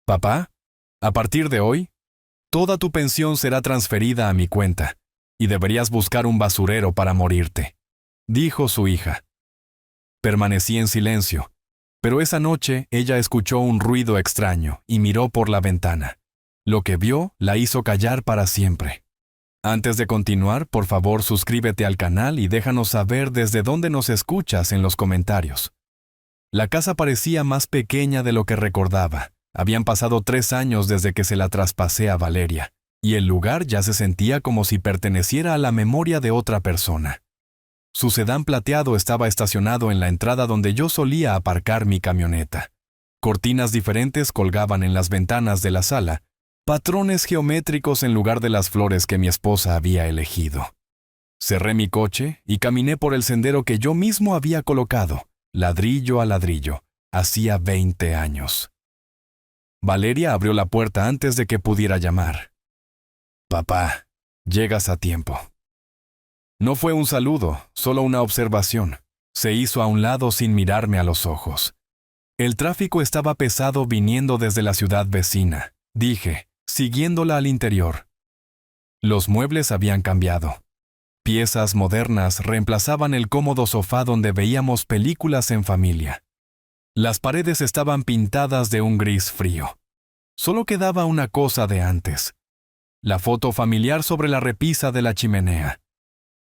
Papá, a partir de hoy, toda tu pensión será transferida a mi cuenta, y deberías buscar un basurero para morirte, dijo su hija. Permanecí en silencio, pero esa noche ella escuchó un ruido extraño y miró por la ventana. Lo que vio la hizo callar para siempre. Antes de continuar, por favor suscríbete al canal y déjanos saber desde dónde nos escuchas en los comentarios. La casa parecía más pequeña de lo que recordaba. Habían pasado 3 años desde que se la traspasé a Valeria, y el lugar ya se sentía como si perteneciera a la memoria de otra persona. Su sedán plateado estaba estacionado en la entrada donde yo solía aparcar mi camioneta. Cortinas diferentes colgaban en las ventanas de la sala, patrones geométricos en lugar de las flores que mi esposa había elegido. Cerré mi coche y caminé por el sendero que yo mismo había colocado, ladrillo a ladrillo, hacía 20 años. Valeria abrió la puerta antes de que pudiera llamar. «Papá, llegas a tiempo». No fue un saludo, solo una observación. Se hizo a un lado sin mirarme a los ojos. El tráfico estaba pesado viniendo desde la ciudad vecina, dije, siguiéndola al interior. Los muebles habían cambiado. Piezas modernas reemplazaban el cómodo sofá donde veíamos películas en familia. Las paredes estaban pintadas de un gris frío. Solo quedaba una cosa de antes: la foto familiar sobre la repisa de la chimenea.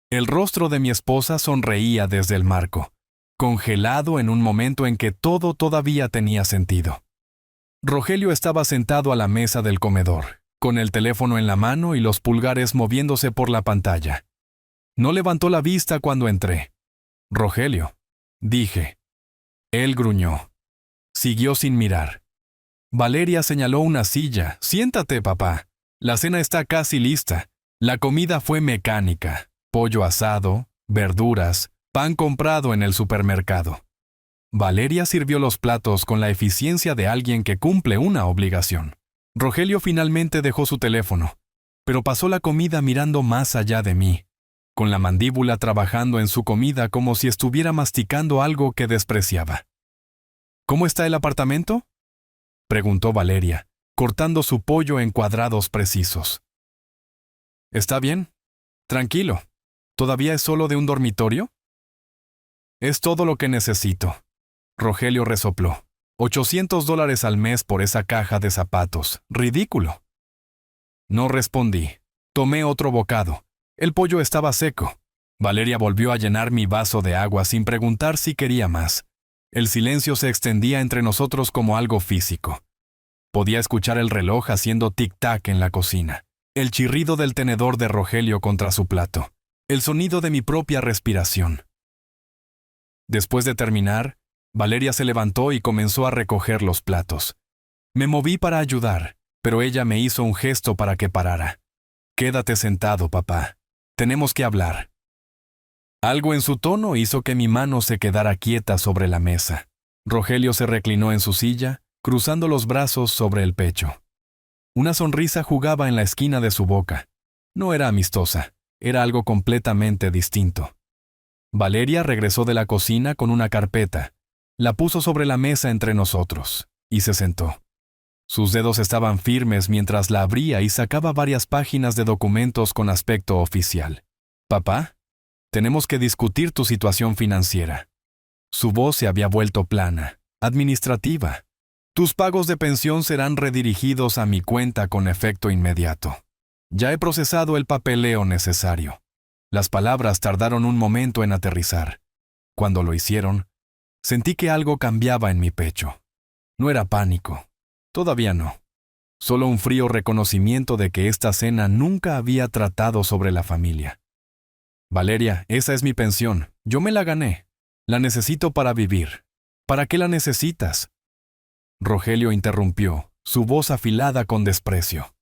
El rostro de mi esposa sonreía desde el marco, congelado en un momento en que todo todavía tenía sentido. Rogelio estaba sentado a la mesa del comedor, con el teléfono en la mano y los pulgares moviéndose por la pantalla. No levantó la vista cuando entré. «Rogelio», dije. Él gruñó. Siguió sin mirar. Valeria señaló una silla. «Siéntate, papá. La cena está casi lista. La comida fue mecánica. Pollo asado, verduras, pan comprado en el supermercado». Valeria sirvió los platos con la eficiencia de alguien que cumple una obligación. Rogelio finalmente dejó su teléfono, pero pasó la comida mirando más allá de mí, con la mandíbula trabajando en su comida como si estuviera masticando algo que despreciaba. «¿Cómo está el apartamento?», preguntó Valeria, cortando su pollo en cuadrados precisos. «¿Está bien? Tranquilo. ¿Todavía es solo de un dormitorio?». «Es todo lo que necesito». Rogelio resopló. $800 al mes por esa caja de zapatos. Ridículo. No respondí. Tomé otro bocado. El pollo estaba seco. Valeria volvió a llenar mi vaso de agua sin preguntar si quería más. El silencio se extendía entre nosotros como algo físico. Podía escuchar el reloj haciendo tic-tac en la cocina, el chirrido del tenedor de Rogelio contra su plato, el sonido de mi propia respiración. Después de terminar, Valeria se levantó y comenzó a recoger los platos. Me moví para ayudar, pero ella me hizo un gesto para que parara. «Quédate sentado, papá. Tenemos que hablar». Algo en su tono hizo que mi mano se quedara quieta sobre la mesa. Rogelio se reclinó en su silla, cruzando los brazos sobre el pecho. Una sonrisa jugaba en la esquina de su boca. No era amistosa, era algo completamente distinto. Valeria regresó de la cocina con una carpeta. La puso sobre la mesa entre nosotros, y se sentó. Sus dedos estaban firmes mientras la abría y sacaba varias páginas de documentos con aspecto oficial. «Papá, tenemos que discutir tu situación financiera». Su voz se había vuelto plana, administrativa. «Tus pagos de pensión serán redirigidos a mi cuenta con efecto inmediato. Ya he procesado el papeleo necesario». Las palabras tardaron un momento en aterrizar. Cuando lo hicieron, sentí que algo cambiaba en mi pecho. No era pánico. Todavía no. Solo un frío reconocimiento de que esta cena nunca había tratado sobre la familia. «Valeria, esa es mi pensión. Yo me la gané. La necesito para vivir». «¿Para qué la necesitas?». Rogelio interrumpió, su voz afilada con desprecio.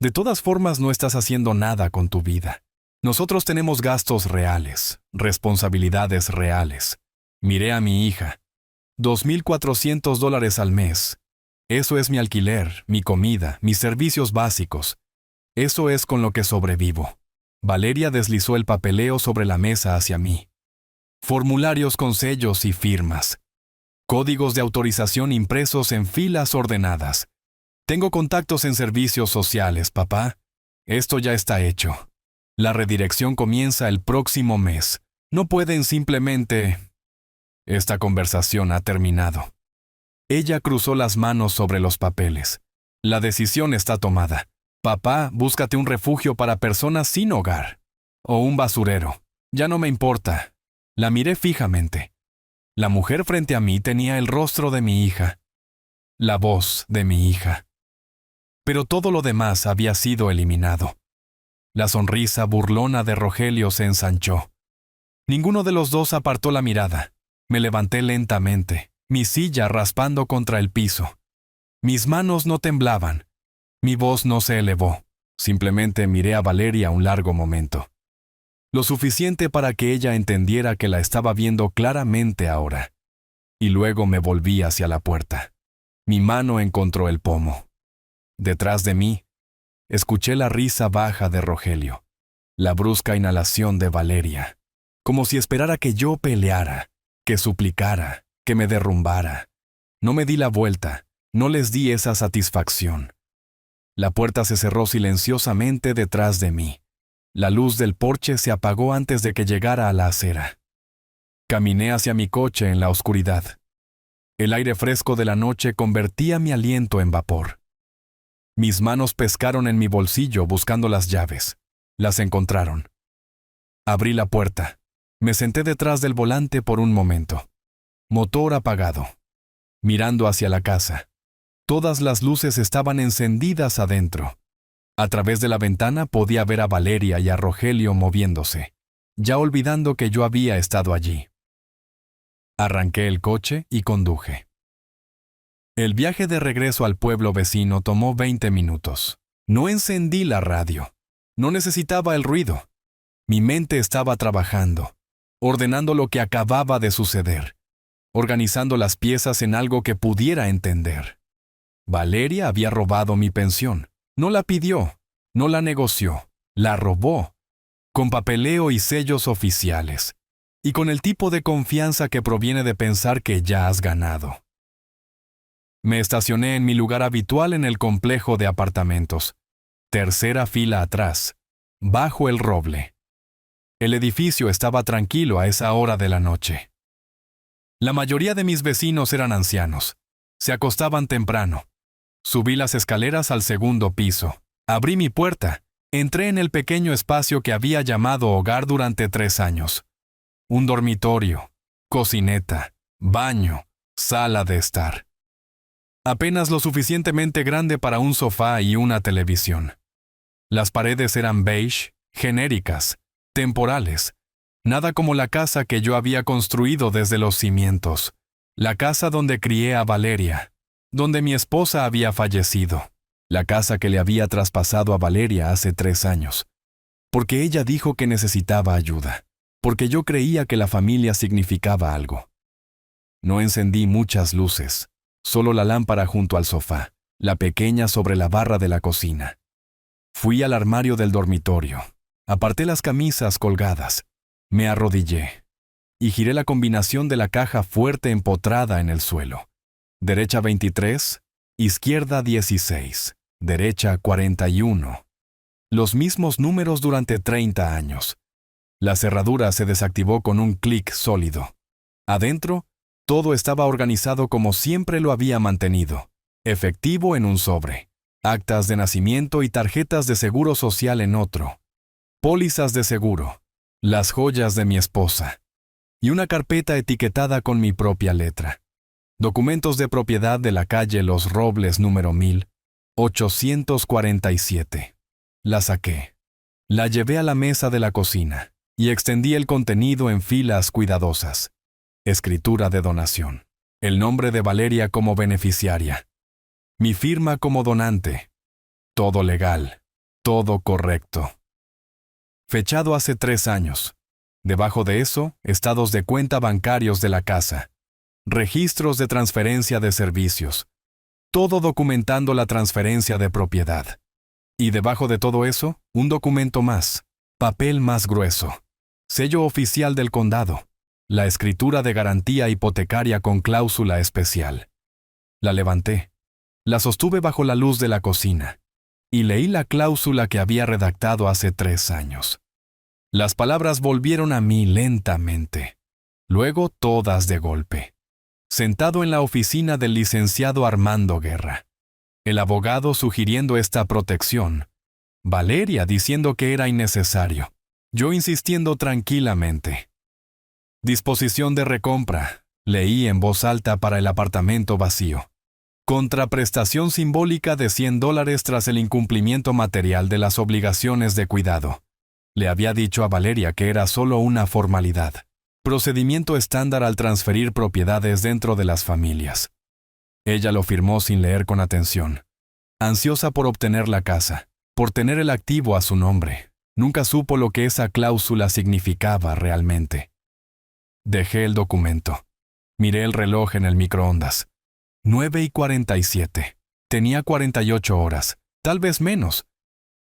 «De todas formas, no estás haciendo nada con tu vida. Nosotros tenemos gastos reales, responsabilidades reales». Miré a mi hija. $2,400 al mes. Eso es mi alquiler, mi comida, mis servicios básicos. Eso es con lo que sobrevivo. Valeria deslizó el papeleo sobre la mesa hacia mí. Formularios con sellos y firmas. Códigos de autorización impresos en filas ordenadas. Tengo contactos en servicios sociales, papá. Esto ya está hecho. La redirección comienza el próximo mes. No pueden simplemente... Esta conversación ha terminado. Ella cruzó las manos sobre los papeles. La decisión está tomada. Papá, búscate un refugio para personas sin hogar. O un basurero. Ya no me importa. La miré fijamente. La mujer frente a mí tenía el rostro de mi hija. La voz de mi hija. Pero todo lo demás había sido eliminado. La sonrisa burlona de Rogelio se ensanchó. Ninguno de los dos apartó la mirada. Me levanté lentamente, mi silla raspando contra el piso. Mis manos no temblaban. Mi voz no se elevó. Simplemente miré a Valeria un largo momento. Lo suficiente para que ella entendiera que la estaba viendo claramente ahora. Y luego me volví hacia la puerta. Mi mano encontró el pomo. Detrás de mí, escuché la risa baja de Rogelio, la brusca inhalación de Valeria, como si esperara que yo peleara, que suplicara, que me derrumbara. No me di la vuelta, no les di esa satisfacción. La puerta se cerró silenciosamente detrás de mí. La luz del porche se apagó antes de que llegara a la acera. Caminé hacia mi coche en la oscuridad. El aire fresco de la noche convertía mi aliento en vapor. Mis manos pescaron en mi bolsillo buscando las llaves. Las encontraron. Abrí la puerta. Me senté detrás del volante por un momento. Motor apagado. Mirando hacia la casa. Todas las luces estaban encendidas adentro. A través de la ventana podía ver a Valeria y a Rogelio moviéndose, ya olvidando que yo había estado allí. Arranqué el coche y conduje. El viaje de regreso al pueblo vecino tomó 20 minutos. No encendí la radio. No necesitaba el ruido. Mi mente estaba trabajando, ordenando lo que acababa de suceder, organizando las piezas en algo que pudiera entender. Valeria había robado mi pensión. No la pidió, no la negoció, la robó, con papeleo y sellos oficiales, y con el tipo de confianza que proviene de pensar que ya has ganado. Me estacioné en mi lugar habitual en el complejo de apartamentos, tercera fila atrás, bajo el roble. El edificio estaba tranquilo a esa hora de la noche. La mayoría de mis vecinos eran ancianos. Se acostaban temprano. Subí las escaleras al segundo piso. Abrí mi puerta. Entré en el pequeño espacio que había llamado hogar durante 3 años. Un dormitorio, cocineta, baño, sala de estar. Apenas lo suficientemente grande para un sofá y una televisión. Las paredes eran beige, genéricas, temporales. Nada como la casa que yo había construido desde los cimientos. La casa donde crié a Valeria, donde mi esposa había fallecido. La casa que le había traspasado a Valeria hace 3 años. Porque ella dijo que necesitaba ayuda. Porque yo creía que la familia significaba algo. No encendí muchas luces. Solo la lámpara junto al sofá, la pequeña sobre la barra de la cocina. Fui al armario del dormitorio. Aparté las camisas colgadas. Me arrodillé. Y giré la combinación de la caja fuerte empotrada en el suelo. Derecha 23, izquierda 16, derecha 41. Los mismos números durante 30 años. La cerradura se desactivó con un clic sólido. Adentro, todo estaba organizado como siempre lo había mantenido. Efectivo en un sobre. Actas de nacimiento y tarjetas de seguro social en otro. Pólizas de seguro. Las joyas de mi esposa. Y una carpeta etiquetada con mi propia letra. Documentos de propiedad de la calle Los Robles número 1847. La saqué. La llevé a la mesa de la cocina y extendí el contenido en filas cuidadosas. Escritura de donación. El nombre de Valeria como beneficiaria. Mi firma como donante. Todo legal. Todo correcto. Fechado hace 3 años. Debajo de eso, estados de cuenta bancarios de la casa. Registros de transferencia de servicios. Todo documentando la transferencia de propiedad. Y debajo de todo eso, un documento más. Papel más grueso. Sello oficial del condado. La escritura de garantía hipotecaria con cláusula especial. La levanté. La sostuve bajo la luz de la cocina y leí la cláusula que había redactado hace 3 años. Las palabras volvieron a mí lentamente, luego todas de golpe. Sentado en la oficina del licenciado Armando Guerra, el abogado sugiriendo esta protección, Valeria diciendo que era innecesario, yo insistiendo tranquilamente. Disposición de recompra, leí en voz alta para el apartamento vacío. Contraprestación simbólica de $100 tras el incumplimiento material de las obligaciones de cuidado. Le había dicho a Valeria que era solo una formalidad. Procedimiento estándar al transferir propiedades dentro de las familias. Ella lo firmó sin leer con atención. Ansiosa por obtener la casa, por tener el activo a su nombre. Nunca supo lo que esa cláusula significaba realmente. Dejé el documento. Miré el reloj en el microondas. 9:47. Tenía 48 horas, tal vez menos,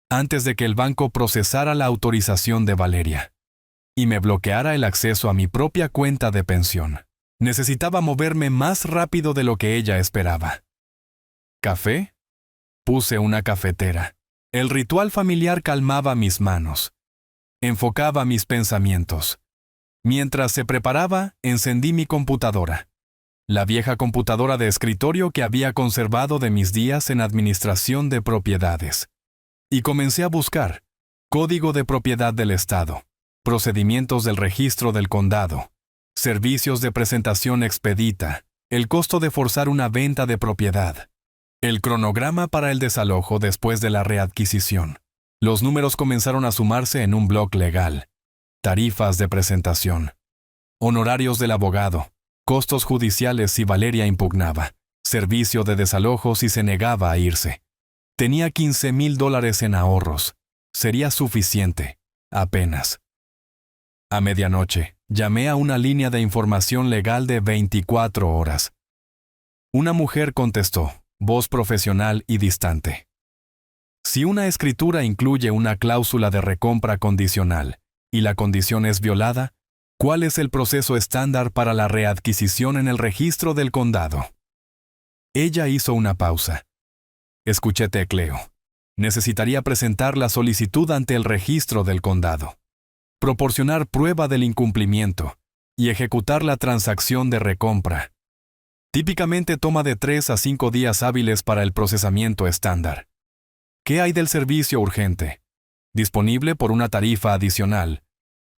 antes de que el banco procesara la autorización de Valeria y me bloqueara el acceso a mi propia cuenta de pensión. Necesitaba moverme más rápido de lo que ella esperaba. ¿Café? Puse una cafetera. El ritual familiar calmaba mis manos. Enfocaba mis pensamientos. Mientras se preparaba, encendí mi computadora. La vieja computadora de escritorio que había conservado de mis días en administración de propiedades. Y comencé a buscar Código de Propiedad del Estado, procedimientos del registro del condado, servicios de presentación expedita, el costo de forzar una venta de propiedad, el cronograma para el desalojo después de la readquisición. Los números comenzaron a sumarse en un bloc legal. Tarifas de presentación, honorarios del abogado, costos judiciales si Valeria impugnaba, servicio de desalojo si se negaba a irse. Tenía $15,000 en ahorros. Sería suficiente, apenas. A medianoche, llamé a una línea de información legal de 24 horas. Una mujer contestó, voz profesional y distante. Si una escritura incluye una cláusula de recompra condicional y la condición es violada, ¿cuál es el proceso estándar para la readquisición en el registro del condado? Ella hizo una pausa. Escuché tecleo. Necesitaría presentar la solicitud ante el registro del condado, proporcionar prueba del incumplimiento y ejecutar la transacción de recompra. Típicamente toma de 3 a 5 días hábiles para el procesamiento estándar. ¿Qué hay del servicio urgente? Disponible por una tarifa adicional.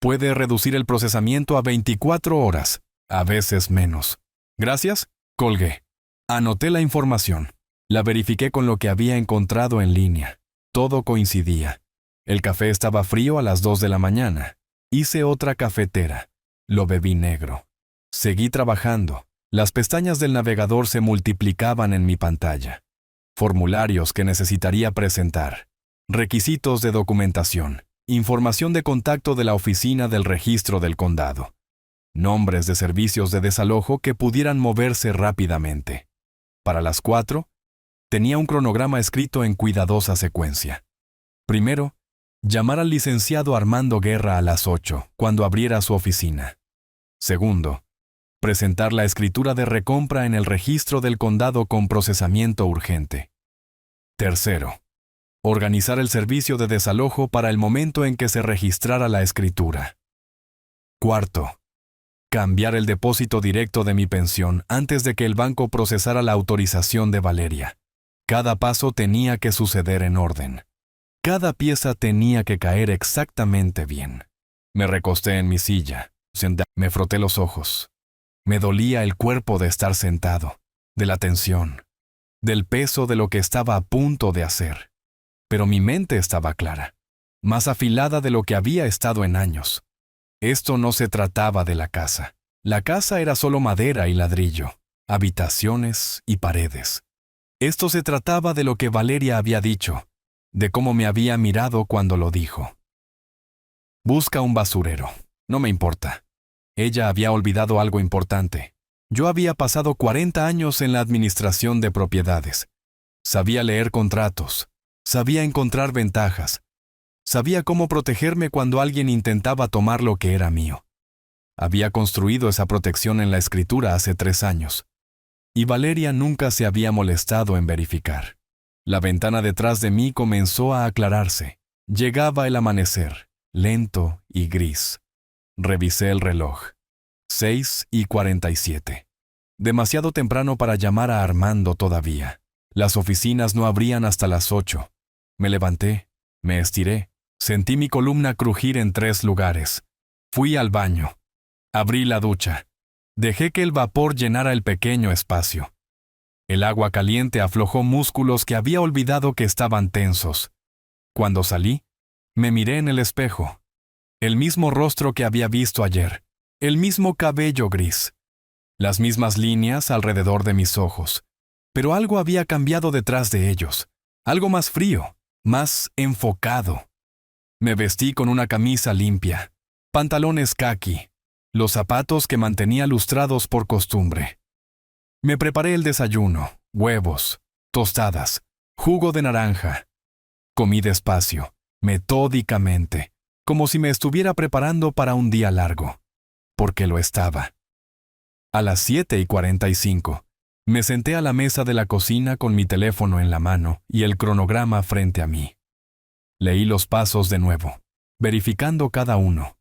Puede reducir el procesamiento a 24 horas, a veces menos. Gracias, colgué. Anoté la información. La verifiqué con lo que había encontrado en línea. Todo coincidía. El café estaba frío a las 2 de la mañana. Hice otra cafetera. Lo bebí negro. Seguí trabajando. Las pestañas del navegador se multiplicaban en mi pantalla. Formularios que necesitaría presentar. Requisitos de documentación. Información de contacto de la oficina del registro del condado. Nombres de servicios de desalojo que pudieran moverse rápidamente. Para las 4, tenía un cronograma escrito en cuidadosa secuencia. Primero, llamar al licenciado Armando Guerra a las 8, cuando abriera su oficina. Segundo, presentar la escritura de recompra en el registro del condado con procesamiento urgente. Tercero, organizar el servicio de desalojo para el momento en que se registrara la escritura. Cuarto, cambiar el depósito directo de mi pensión antes de que el banco procesara la autorización de Valeria. Cada paso tenía que suceder en orden. Cada pieza tenía que caer exactamente bien. Me recosté en mi silla. Me froté los ojos. Me dolía el cuerpo de estar sentado, de la tensión, del peso de lo que estaba a punto de hacer. Pero mi mente estaba clara, más afilada de lo que había estado en años. Esto no se trataba de la casa. La casa era solo madera y ladrillo, habitaciones y paredes. Esto se trataba de lo que Valeria había dicho, de cómo me había mirado cuando lo dijo. Busca un basurero. No me importa. Ella había olvidado algo importante. Yo había pasado 40 años en la administración de propiedades. Sabía leer contratos. Sabía encontrar ventajas. Sabía cómo protegerme cuando alguien intentaba tomar lo que era mío. Había construido esa protección en la escritura hace 3 años. y Valeria nunca se había molestado en verificar. La ventana detrás de mí comenzó a aclararse. Llegaba el amanecer, lento y gris. Revisé el reloj. 6:47. Demasiado temprano para llamar a Armando todavía. Las oficinas no abrían hasta las 8. Me levanté, me estiré, sentí mi columna crujir en 3 lugares. Fui al baño. Abrí la ducha. Dejé que el vapor llenara el pequeño espacio. El agua caliente aflojó músculos que había olvidado que estaban tensos. Cuando salí, me miré en el espejo. El mismo rostro que había visto ayer. El mismo cabello gris. Las mismas líneas alrededor de mis ojos. Pero algo había cambiado detrás de ellos. Algo más frío, más enfocado. Me vestí con una camisa limpia, pantalones caqui, los zapatos que mantenía lustrados por costumbre. Me preparé el desayuno, huevos, tostadas, jugo de naranja. Comí despacio, metódicamente, como si me estuviera preparando para un día largo, porque lo estaba. A las 7:45, me senté a la mesa de la cocina con mi teléfono en la mano y el cronograma frente a mí. Leí los pasos de nuevo, verificando cada uno,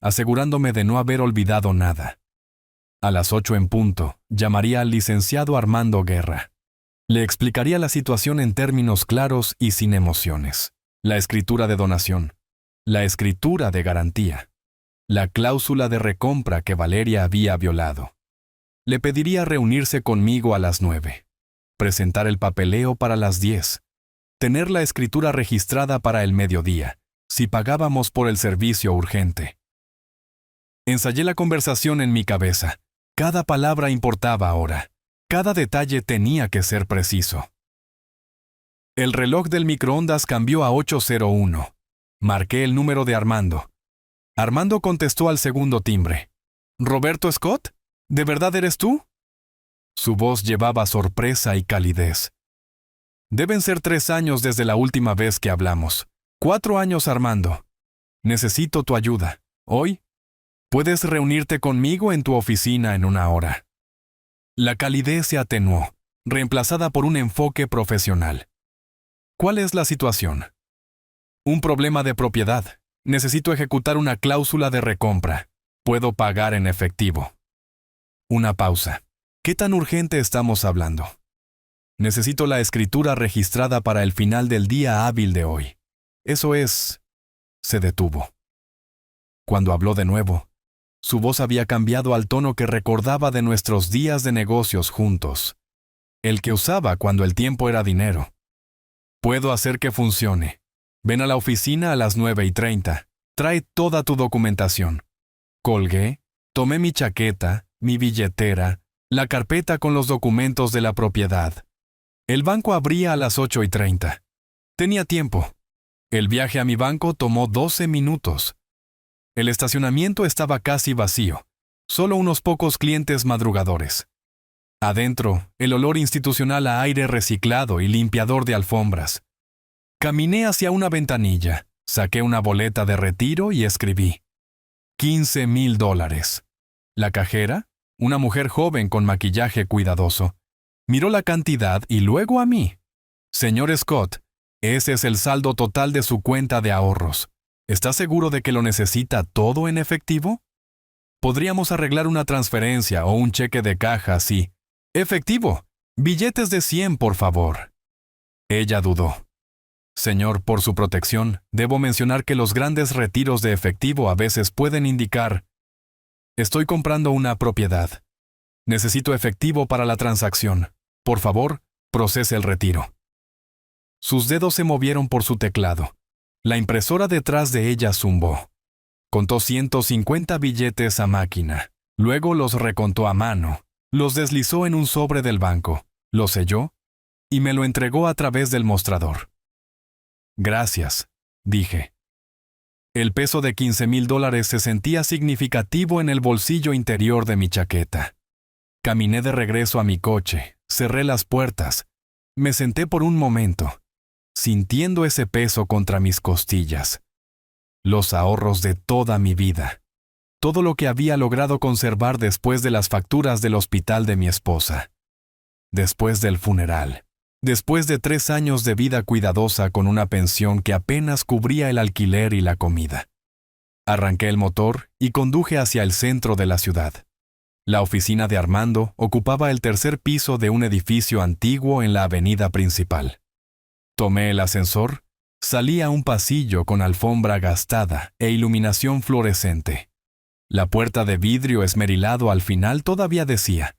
asegurándome de no haber olvidado nada. A las 8 en punto, llamaría al licenciado Armando Guerra. Le explicaría la situación en términos claros y sin emociones. La escritura de donación, la escritura de garantía, la cláusula de recompra que Valeria había violado. Le pediría reunirse conmigo a las 9, presentar el papeleo para las 10, tener la escritura registrada para el mediodía, si pagábamos por el servicio urgente. Ensayé la conversación en mi cabeza. Cada palabra importaba ahora. Cada detalle tenía que ser preciso. El reloj del microondas cambió a 8:01. Marqué el número de Armando. Armando contestó al segundo timbre. «¿Roberto Scott? ¿De verdad eres tú?» Su voz llevaba sorpresa y calidez. «Deben ser 3 años desde la última vez que hablamos. 4 años, Armando. Necesito tu ayuda. Hoy, puedes reunirte conmigo en tu oficina en 1 hora». La calidez se atenuó, reemplazada por un enfoque profesional. ¿Cuál es la situación? Un problema de propiedad. Necesito ejecutar una cláusula de recompra. Puedo pagar en efectivo. Una pausa. ¿Qué tan urgente estamos hablando? Necesito la escritura registrada para el final del día hábil de hoy. Eso es... Se detuvo. Cuando habló de nuevo, su voz había cambiado al tono que recordaba de nuestros días de negocios juntos. El que usaba cuando el tiempo era dinero. Puedo hacer que funcione. Ven a la oficina a las 9:30. Trae toda tu documentación. Colgué, tomé mi chaqueta, mi billetera, la carpeta con los documentos de la propiedad. El banco abría a las 8:30. Tenía tiempo. El viaje a mi banco tomó 12 minutos. El estacionamiento estaba casi vacío, solo unos pocos clientes madrugadores. Adentro, el olor institucional a aire reciclado y limpiador de alfombras. Caminé hacia una ventanilla, saqué una boleta de retiro y escribí: $15,000. La cajera, una mujer joven con maquillaje cuidadoso, miró la cantidad y luego a mí. «Señor Scott, ese es el saldo total de su cuenta de ahorros. ¿Está seguro de que lo necesita todo en efectivo? Podríamos arreglar una transferencia o un cheque de caja, sí. Efectivo. Billetes de 100, por favor». Ella dudó. «Señor, por su protección, debo mencionar que los grandes retiros de efectivo a veces pueden indicar: estoy comprando una propiedad. Necesito efectivo para la transacción. Por favor, procese el retiro». Sus dedos se movieron por su teclado. La impresora detrás de ella zumbó. Contó 150 billetes a máquina. Luego los recontó a mano. Los deslizó en un sobre del banco. Lo selló y me lo entregó a través del mostrador. «Gracias», dije. El peso de $15,000 se sentía significativo en el bolsillo interior de mi chaqueta. Caminé de regreso a mi coche, cerré las puertas, me senté por un momento, sintiendo ese peso contra mis costillas. Los ahorros de toda mi vida. Todo lo que había logrado conservar después de las facturas del hospital de mi esposa. después del funeral, después de 3 años de vida cuidadosa con una pensión que apenas cubría el alquiler y la comida. Arranqué el motor y conduje hacia el centro de la ciudad. La oficina de Armando ocupaba el 3er piso de un edificio antiguo en la avenida principal. Tomé el ascensor, salí a un pasillo con alfombra gastada e iluminación fluorescente. La puerta de vidrio esmerilado al final todavía decía: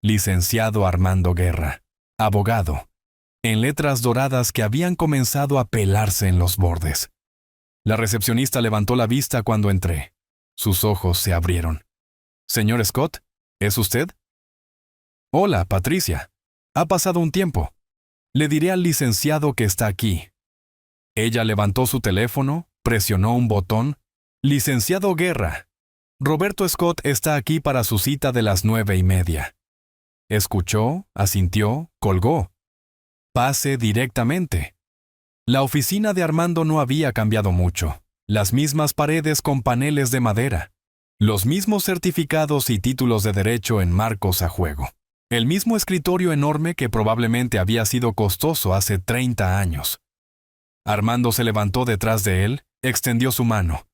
Licenciado Armando Guerra, abogado, en letras doradas que habían comenzado a pelarse en los bordes. La recepcionista levantó la vista cuando entré. Sus ojos se abrieron. «Señor Scott, ¿es usted?» «Hola, Patricia. Ha pasado un tiempo. Le diré al licenciado que está aquí». Ella levantó su teléfono, presionó un botón. «Licenciado Guerra, Roberto Scott está aquí para su cita de las 9:30». Escuchó, asintió, colgó. «Pase directamente». La oficina de Armando no había cambiado mucho. Las mismas paredes con paneles de madera. Los mismos certificados y títulos de derecho en marcos a juego. El mismo escritorio enorme que probablemente había sido costoso hace 30 años. Armando se levantó detrás de él, extendió su mano.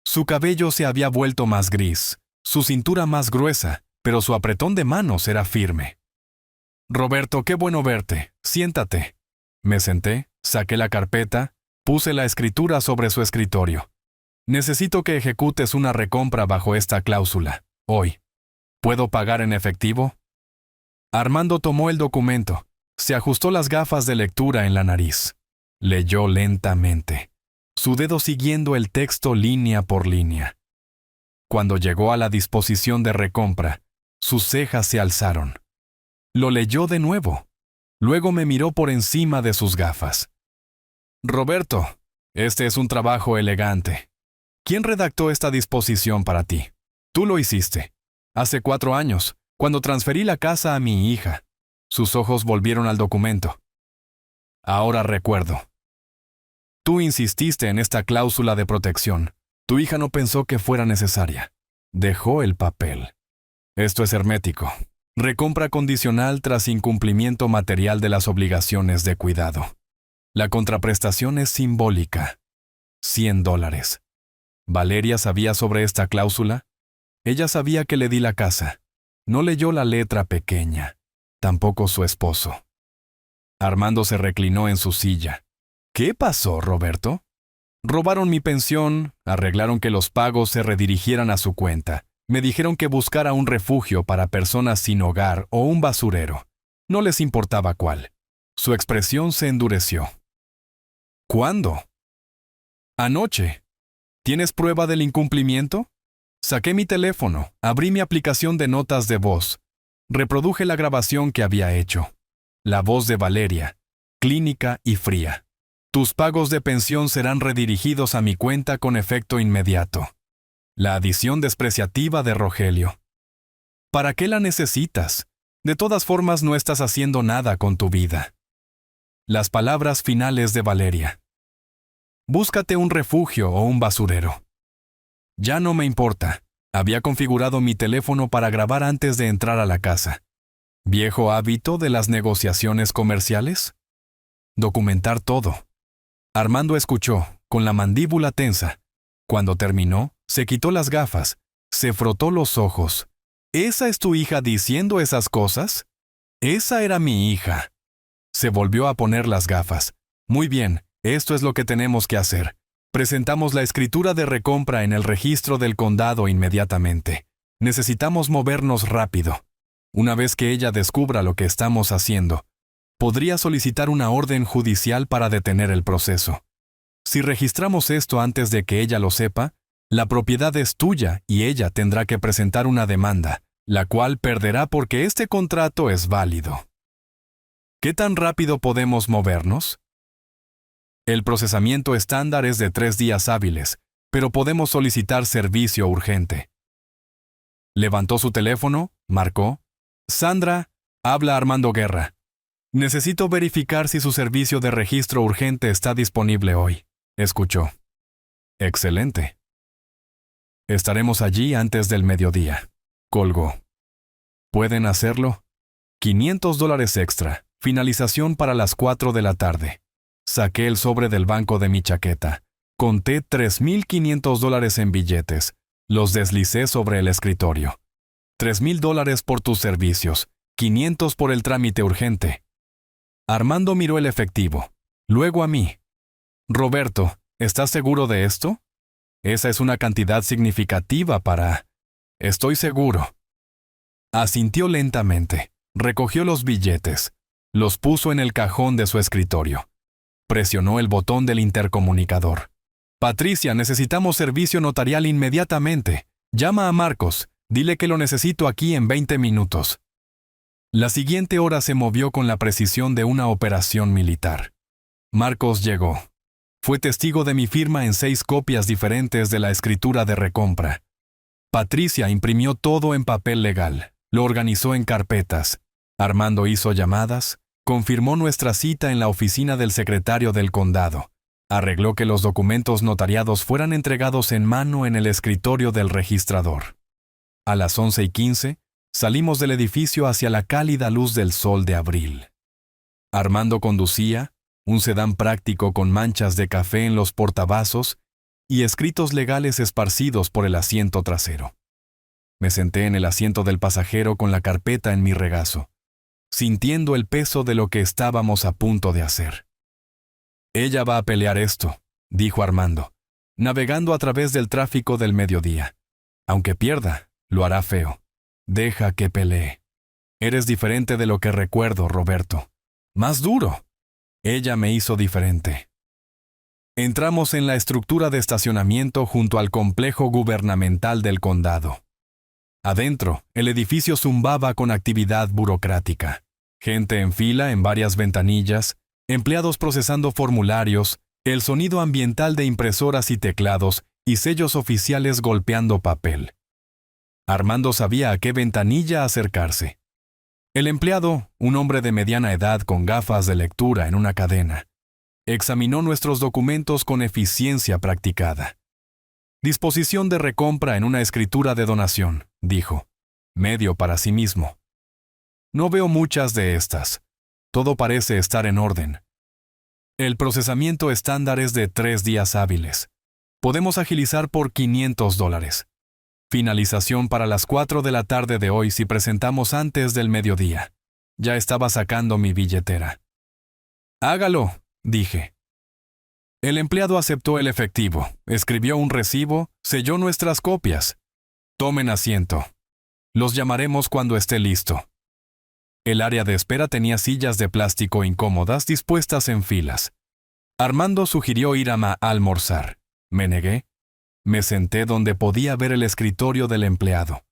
Su cabello se había vuelto más gris, su cintura más gruesa, pero su apretón de manos era firme. «Roberto, qué bueno verte. Siéntate». Me senté, saqué la carpeta, puse la escritura sobre su escritorio. «Necesito que ejecutes una recompra bajo esta cláusula, hoy. ¿Puedo pagar en efectivo?» Armando tomó el documento, se ajustó las gafas de lectura en la nariz. Leyó lentamente, su dedo siguiendo el texto línea por línea. Cuando llegó a la disposición de recompra, sus cejas se alzaron. Lo leyó de nuevo. Luego me miró por encima de sus gafas. «Roberto, este es un trabajo elegante. ¿Quién redactó esta disposición para ti? Tú lo hiciste. Hace 4 años, cuando transferí la casa a mi hija». Sus ojos volvieron al documento. «Ahora recuerdo. Tú insististe en esta cláusula de protección. Tu hija no pensó que fuera necesaria. Dejó el papel. Esto es hermético. Recompra condicional tras incumplimiento material de las obligaciones de cuidado. La contraprestación es simbólica. $100. ¿Valeria sabía sobre esta cláusula? Ella sabía que le di la casa. No leyó la letra pequeña. Tampoco su esposo. Armando se reclinó en su silla. «¿Qué pasó, Roberto?» «Robaron mi pensión, arreglaron que los pagos se redirigieran a su cuenta. Me dijeron que buscara un refugio para personas sin hogar o un basurero. No les importaba cuál». Su expresión se endureció. «¿Cuándo?» «Anoche. ¿Tienes prueba del incumplimiento?» Saqué mi teléfono, abrí mi aplicación de notas de voz. Reproduje la grabación que había hecho. La voz de Valeria, clínica y fría. «Tus pagos de pensión serán redirigidos a mi cuenta con efecto inmediato». La adición despreciativa de Rogelio. «¿Para qué la necesitas? De todas formas no estás haciendo nada con tu vida». Las palabras finales de Valeria. «Búscate un refugio o un basurero». Ya no me importa. Había configurado mi teléfono para grabar antes de entrar a la casa. ¿Viejo hábito de las negociaciones comerciales? Documentar todo. Armando escuchó, con la mandíbula tensa. Cuando terminó, se quitó las gafas, se frotó los ojos. ¿Esa es tu hija diciendo esas cosas? Esa era mi hija. Se volvió a poner las gafas. Muy bien, esto es lo que tenemos que hacer. Presentamos la escritura de recompra en el registro del condado inmediatamente. Necesitamos movernos rápido. Una vez que ella descubra lo que estamos haciendo, podría solicitar una orden judicial para detener el proceso. Si registramos esto antes de que ella lo sepa, la propiedad es tuya y ella tendrá que presentar una demanda, la cual perderá porque este contrato es válido. ¿Qué tan rápido podemos movernos? El procesamiento estándar es de 3 días hábiles, pero podemos solicitar servicio urgente. Levantó su teléfono, marcó. «Sandra, habla Armando Guerra. Necesito verificar si su servicio de registro urgente está disponible hoy», escuchó. «Excelente. Estaremos allí antes del mediodía». Colgó. «¿Pueden hacerlo?» $500 extra. Finalización para las 4 de la tarde. Saqué el sobre del banco de mi chaqueta. Conté $3,500 en billetes. Los deslicé sobre el escritorio. $3,000 por tus servicios. 500 por el trámite urgente. Armando miró el efectivo. Luego a mí. Roberto, ¿estás seguro de esto? Esa es una cantidad significativa para... Estoy seguro. Asintió lentamente. Recogió los billetes. Los puso en el cajón de su escritorio. Presionó el botón del intercomunicador. Patricia, necesitamos servicio notarial inmediatamente. Llama a Marcos. Dile que lo necesito aquí en 20 minutos. La siguiente hora se movió con la precisión de una operación militar. Marcos llegó. Fue testigo de mi firma en 6 copias diferentes de la escritura de recompra. Patricia imprimió todo en papel legal. Lo organizó en carpetas. Armando hizo llamadas. Confirmó nuestra cita en la oficina del secretario del condado. Arregló que los documentos notariados fueran entregados en mano en el escritorio del registrador. A las 11:15, salimos del edificio hacia la cálida luz del sol de abril. Armando conducía, un sedán práctico con manchas de café en los portavasos y escritos legales esparcidos por el asiento trasero. Me senté en el asiento del pasajero con la carpeta en mi regazo, sintiendo el peso de lo que estábamos a punto de hacer. Ella va a pelear esto, dijo Armando, navegando a través del tráfico del mediodía. Aunque pierda, lo hará feo. Deja que pelee. Eres diferente de lo que recuerdo, Roberto. Más duro. Ella me hizo diferente. Entramos en la estructura de estacionamiento junto al complejo gubernamental del condado. Adentro, el edificio zumbaba con actividad burocrática. Gente en fila en varias ventanillas, empleados procesando formularios, el sonido ambiental de impresoras y teclados y sellos oficiales golpeando papel. Armando sabía a qué ventanilla acercarse. El empleado, un hombre de mediana edad con gafas de lectura en una cadena, examinó nuestros documentos con eficiencia practicada. Disposición de recompra en una escritura de donación, dijo. Medio para sí mismo. No veo muchas de estas. Todo parece estar en orden. El procesamiento estándar es de 3 días hábiles. Podemos agilizar por $500. Finalización para las 4 de la tarde de hoy si presentamos antes del mediodía. Ya estaba sacando mi billetera. Hágalo, dije. El empleado aceptó el efectivo, escribió un recibo, selló nuestras copias. Tomen asiento. Los llamaremos cuando esté listo. El área de espera tenía sillas de plástico incómodas dispuestas en filas. Armando sugirió ir a almorzar. Me negué. Me senté donde podía ver el escritorio del empleado,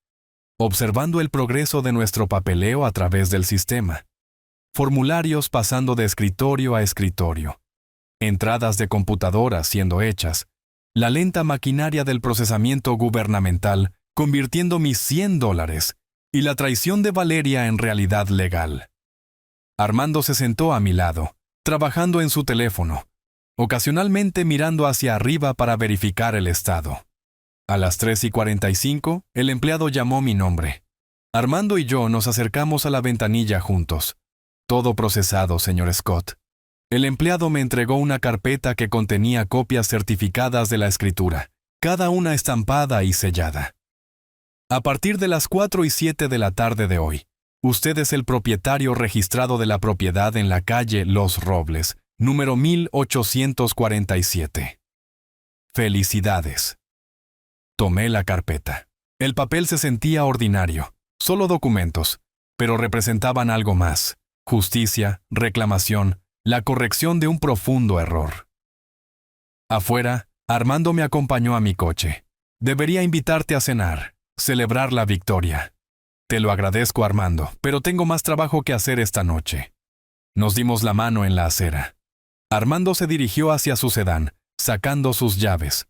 observando el progreso de nuestro papeleo a través del sistema. Formularios pasando de escritorio a escritorio. Entradas de computadoras siendo hechas. La lenta maquinaria del procesamiento gubernamental convirtiendo mis $100 y la traición de Valeria en realidad legal. Armando se sentó a mi lado, trabajando en su teléfono, ocasionalmente mirando hacia arriba para verificar el estado. A las 3:45, el empleado llamó mi nombre. Armando y yo nos acercamos a la ventanilla juntos. Todo procesado, señor Scott. El empleado me entregó una carpeta que contenía copias certificadas de la escritura, cada una estampada y sellada. A partir de las 4:07 de la tarde de hoy, usted es el propietario registrado de la propiedad en la calle Los Robles, número 1847. Felicidades. Tomé la carpeta. El papel se sentía ordinario, solo documentos, pero representaban algo más: justicia, reclamación, la corrección de un profundo error. Afuera, Armando me acompañó a mi coche. Debería invitarte a cenar, celebrar la victoria. Te lo agradezco, Armando, pero tengo más trabajo que hacer esta noche. Nos dimos la mano en la acera. Armando se dirigió hacia su sedán, sacando sus llaves.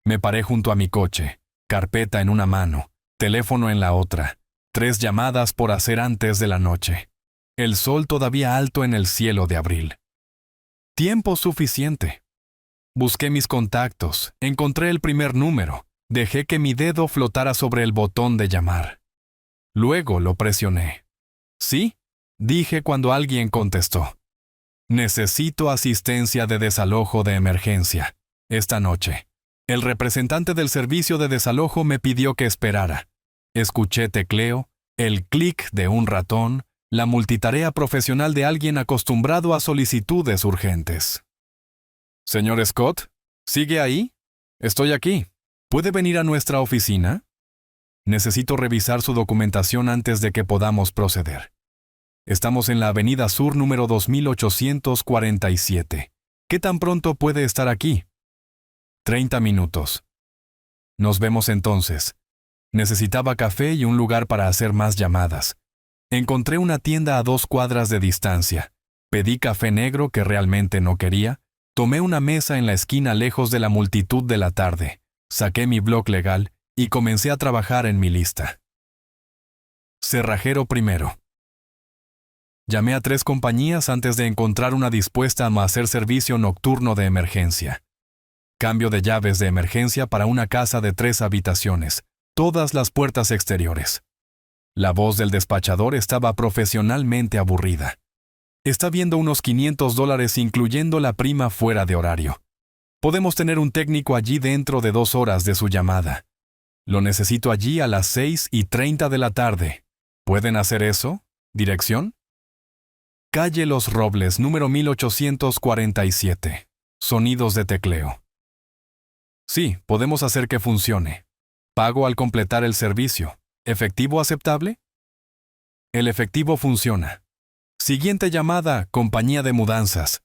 Me paré junto a mi coche, carpeta en una mano, teléfono en la otra, 3 llamadas por hacer antes de la noche. El sol todavía alto en el cielo de abril. Tiempo suficiente. Busqué mis contactos, encontré el primer número, dejé que mi dedo flotara sobre el botón de llamar. Luego lo presioné. ¿Sí? dije cuando alguien contestó. Necesito asistencia de desalojo de emergencia. Esta noche. El representante del servicio de desalojo me pidió que esperara. Escuché tecleo, el clic de un ratón, la multitarea profesional de alguien acostumbrado a solicitudes urgentes. Señor Scott, ¿sigue ahí? Estoy aquí. ¿Puede venir a nuestra oficina? Necesito revisar su documentación antes de que podamos proceder. Estamos en la Avenida Sur número 2847. ¿Qué tan pronto puede estar aquí? 30 minutos. Nos vemos entonces. Necesitaba café y un lugar para hacer más llamadas. Encontré una tienda a 2 cuadras de distancia. Pedí café negro que realmente no quería. Tomé una mesa en la esquina lejos de la multitud de la tarde. Saqué mi blog legal y comencé a trabajar en mi lista. Cerrajero primero. Llamé a 3 compañías antes de encontrar una dispuesta a hacer servicio nocturno de emergencia. Cambio de llaves de emergencia para una casa de 3 habitaciones, todas las puertas exteriores. La voz del despachador estaba profesionalmente aburrida. Está viendo unos $500 incluyendo la prima fuera de horario. Podemos tener un técnico allí dentro de 2 horas de su llamada. Lo necesito allí a las 6:30 de la tarde. ¿Pueden hacer eso? ¿Dirección? Calle Los Robles, número 1847. Sonidos de tecleo. Sí, podemos hacer que funcione. Pago al completar el servicio. ¿Efectivo aceptable? El efectivo funciona. Siguiente llamada, compañía de mudanzas.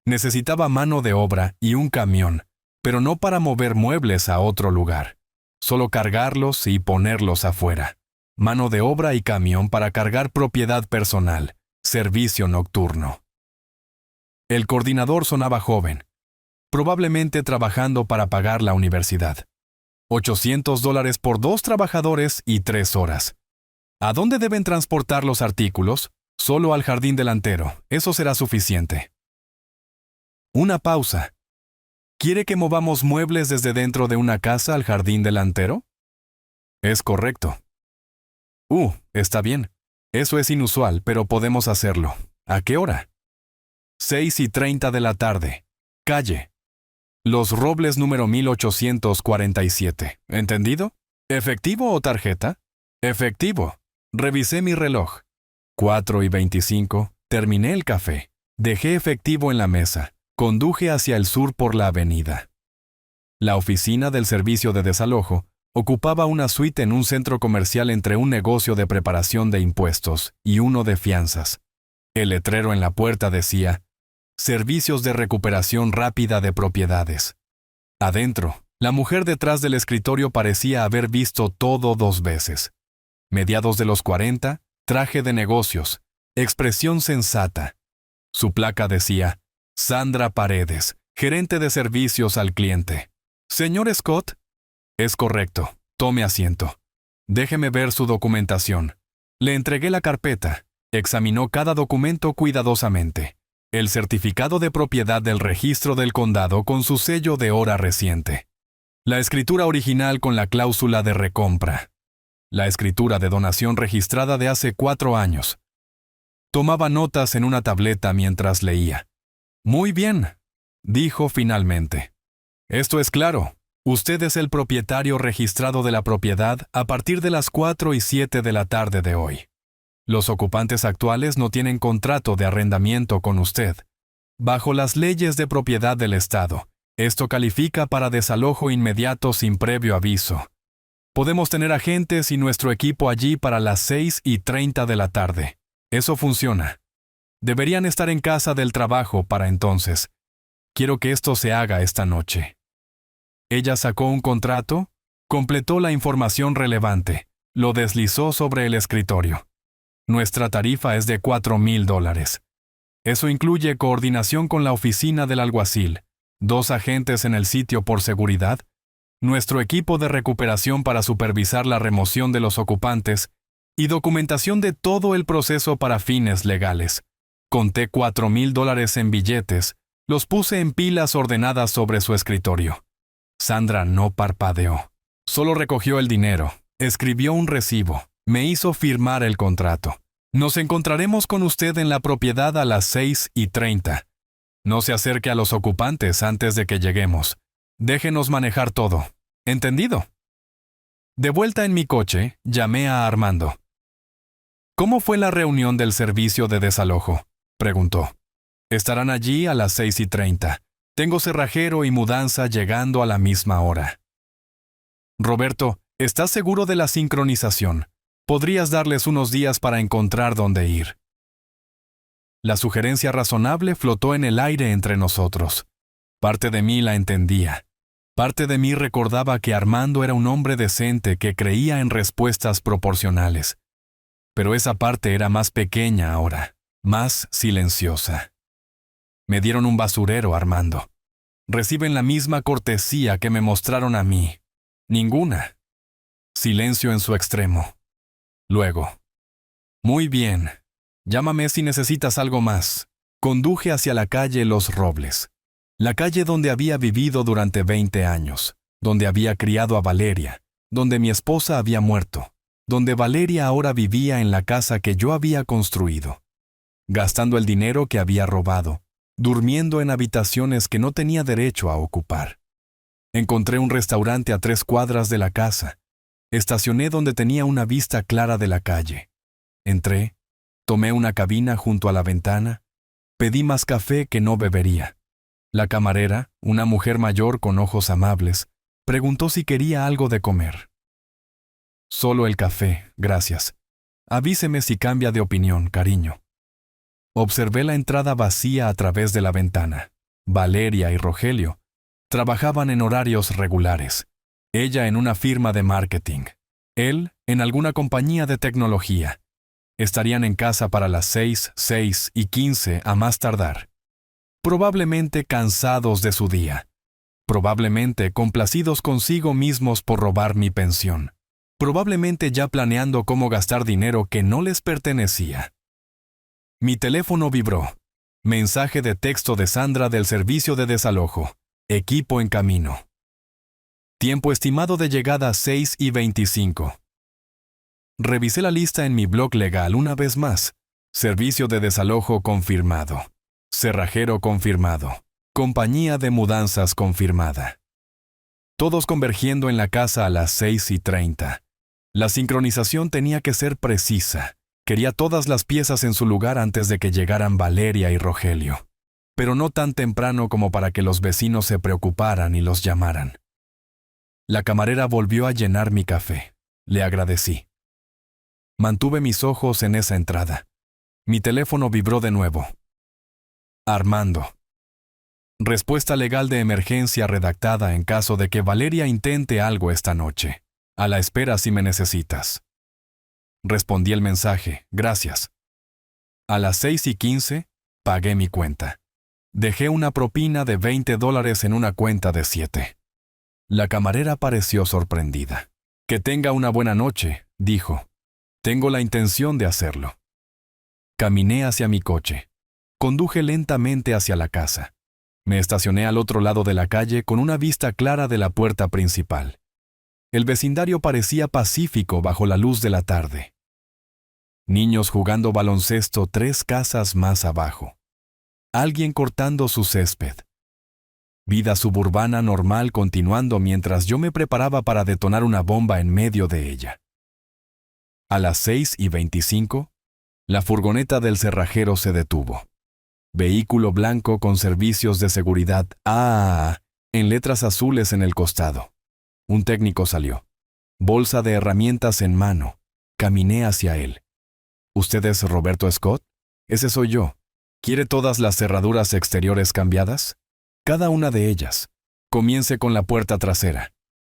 Necesitaba mano de obra y un camión, pero no para mover muebles a otro lugar. Solo cargarlos y ponerlos afuera. Mano de obra y camión para cargar propiedad personal. Servicio nocturno. El coordinador sonaba joven, probablemente trabajando para pagar la universidad. $800 por 2 trabajadores y 3 horas. ¿A dónde deben transportar los artículos? Solo al jardín delantero. Eso será suficiente. Una pausa. ¿Quiere que movamos muebles desde dentro de una casa al jardín delantero? Es correcto. Está bien. Eso es inusual, pero podemos hacerlo. ¿A qué hora? 6:30 de la tarde. Calle Los Robles número 1847. ¿Entendido? ¿Efectivo o tarjeta? Efectivo. Revisé mi reloj. 4:25. Terminé el café. Dejé efectivo en la mesa. Conduje hacia el sur por la avenida. La oficina del servicio de desalojo ocupaba una suite en un centro comercial entre un negocio de preparación de impuestos y uno de fianzas. El letrero en la puerta decía: Servicios de recuperación rápida de propiedades. Adentro, la mujer detrás del escritorio parecía haber visto todo 2 veces. Mediados de los 40, traje de negocios, expresión sensata. Su placa decía: Sandra Paredes, gerente de servicios al cliente. Señor Scott. Es correcto. Tome asiento. Déjeme ver su documentación. Le entregué la carpeta. Examinó cada documento cuidadosamente. El certificado de propiedad del registro del condado con su sello de hora reciente. La escritura original con la cláusula de recompra. La escritura de donación registrada de hace 4 años. Tomaba notas en una tableta mientras leía. Muy bien, dijo finalmente. Esto es claro. Usted es el propietario registrado de la propiedad a partir de las 4:07 de la tarde de hoy. Los ocupantes actuales no tienen contrato de arrendamiento con usted. Bajo las leyes de propiedad del Estado, esto califica para desalojo inmediato sin previo aviso. Podemos tener agentes y nuestro equipo allí para las 6:30 de la tarde. Eso funciona. Deberían estar en casa del trabajo para entonces. Quiero que esto se haga esta noche. Ella sacó un contrato, completó la información relevante, lo deslizó sobre el escritorio. Nuestra tarifa es de $4,000. Eso incluye coordinación con la oficina del alguacil, 2 agentes en el sitio por seguridad, nuestro equipo de recuperación para supervisar la remoción de los ocupantes y documentación de todo el proceso para fines legales. Conté $4,000 en billetes, los puse en pilas ordenadas sobre su escritorio. Sandra no parpadeó. Solo recogió el dinero, escribió un recibo, me hizo firmar el contrato. Nos encontraremos con usted en la propiedad a las 6:30. No se acerque a los ocupantes antes de que lleguemos. Déjenos manejar todo. ¿Entendido? De vuelta en mi coche, llamé a Armando. ¿Cómo fue la reunión del servicio de desalojo?, preguntó. Estarán allí a las 6:30. Tengo cerrajero y mudanza llegando a la misma hora. Roberto, ¿estás seguro de la sincronización? Podrías darles unos días para encontrar dónde ir. La sugerencia razonable flotó en el aire entre nosotros. Parte de mí la entendía. Parte de mí recordaba que Armando era un hombre decente que creía en respuestas proporcionales. Pero esa parte era más pequeña ahora, más silenciosa. Me dieron un basurero, Armando. Reciben la misma cortesía que me mostraron a mí. Ninguna. Silencio en su extremo. Luego. Muy bien. Llámame si necesitas algo más. Conduje hacia la calle Los Robles. La calle donde había vivido durante 20 años, donde había criado a Valeria, donde mi esposa había muerto, donde Valeria ahora vivía en la casa que yo había construido, gastando el dinero que había robado, durmiendo en habitaciones que no tenía derecho a ocupar. Encontré un restaurante a 3 cuadras de la casa. Estacioné donde tenía una vista clara de la calle. Entré, tomé una cabina junto a la ventana, pedí más café que no bebería. La camarera, una mujer mayor con ojos amables, preguntó si quería algo de comer. Solo el café, gracias. Avíseme si cambia de opinión, cariño. Observé la entrada vacía a través de la ventana. Valeria y Rogelio trabajaban en horarios regulares. Ella en una firma de marketing. Él en alguna compañía de tecnología. Estarían en casa para las 6:15 a más tardar. Probablemente cansados de su día. Probablemente complacidos consigo mismos por robar mi pensión. Probablemente ya planeando cómo gastar dinero que no les pertenecía. Mi teléfono vibró. Mensaje de texto de Sandra del servicio de desalojo. Equipo en camino. Tiempo estimado de llegada 6:25. Revisé la lista en mi blog legal una vez más. Servicio de desalojo confirmado. Cerrajero confirmado. Compañía de mudanzas confirmada. Todos convergiendo en la casa a las 6:30. La sincronización tenía que ser precisa. Quería todas las piezas en su lugar antes de que llegaran Valeria y Rogelio. Pero no tan temprano como para que los vecinos se preocuparan y los llamaran. La camarera volvió a llenar mi café. Le agradecí. Mantuve mis ojos en esa entrada. Mi teléfono vibró de nuevo. Armando. Respuesta legal de emergencia redactada en caso de que Valeria intente algo esta noche. A la espera si me necesitas. Respondí el mensaje, gracias. A las 6:15, pagué mi cuenta. Dejé una propina de $20 en una cuenta de 7. La camarera pareció sorprendida. Que tenga una buena noche, dijo. Tengo la intención de hacerlo. Caminé hacia mi coche. Conduje lentamente hacia la casa. Me estacioné al otro lado de la calle con una vista clara de la puerta principal. El vecindario parecía pacífico bajo la luz de la tarde. Niños jugando baloncesto 3 casas más abajo. Alguien cortando su césped. Vida suburbana normal continuando mientras yo me preparaba para detonar una bomba en medio de ella. A las 6:25, la furgoneta del cerrajero se detuvo. Vehículo blanco con servicios de seguridad AAA en letras azules en el costado. Un técnico salió. Bolsa de herramientas en mano. Caminé hacia él. ¿Usted es Roberto Scott? Ese soy yo. ¿Quiere todas las cerraduras exteriores cambiadas? Cada una de ellas. Comience con la puerta trasera.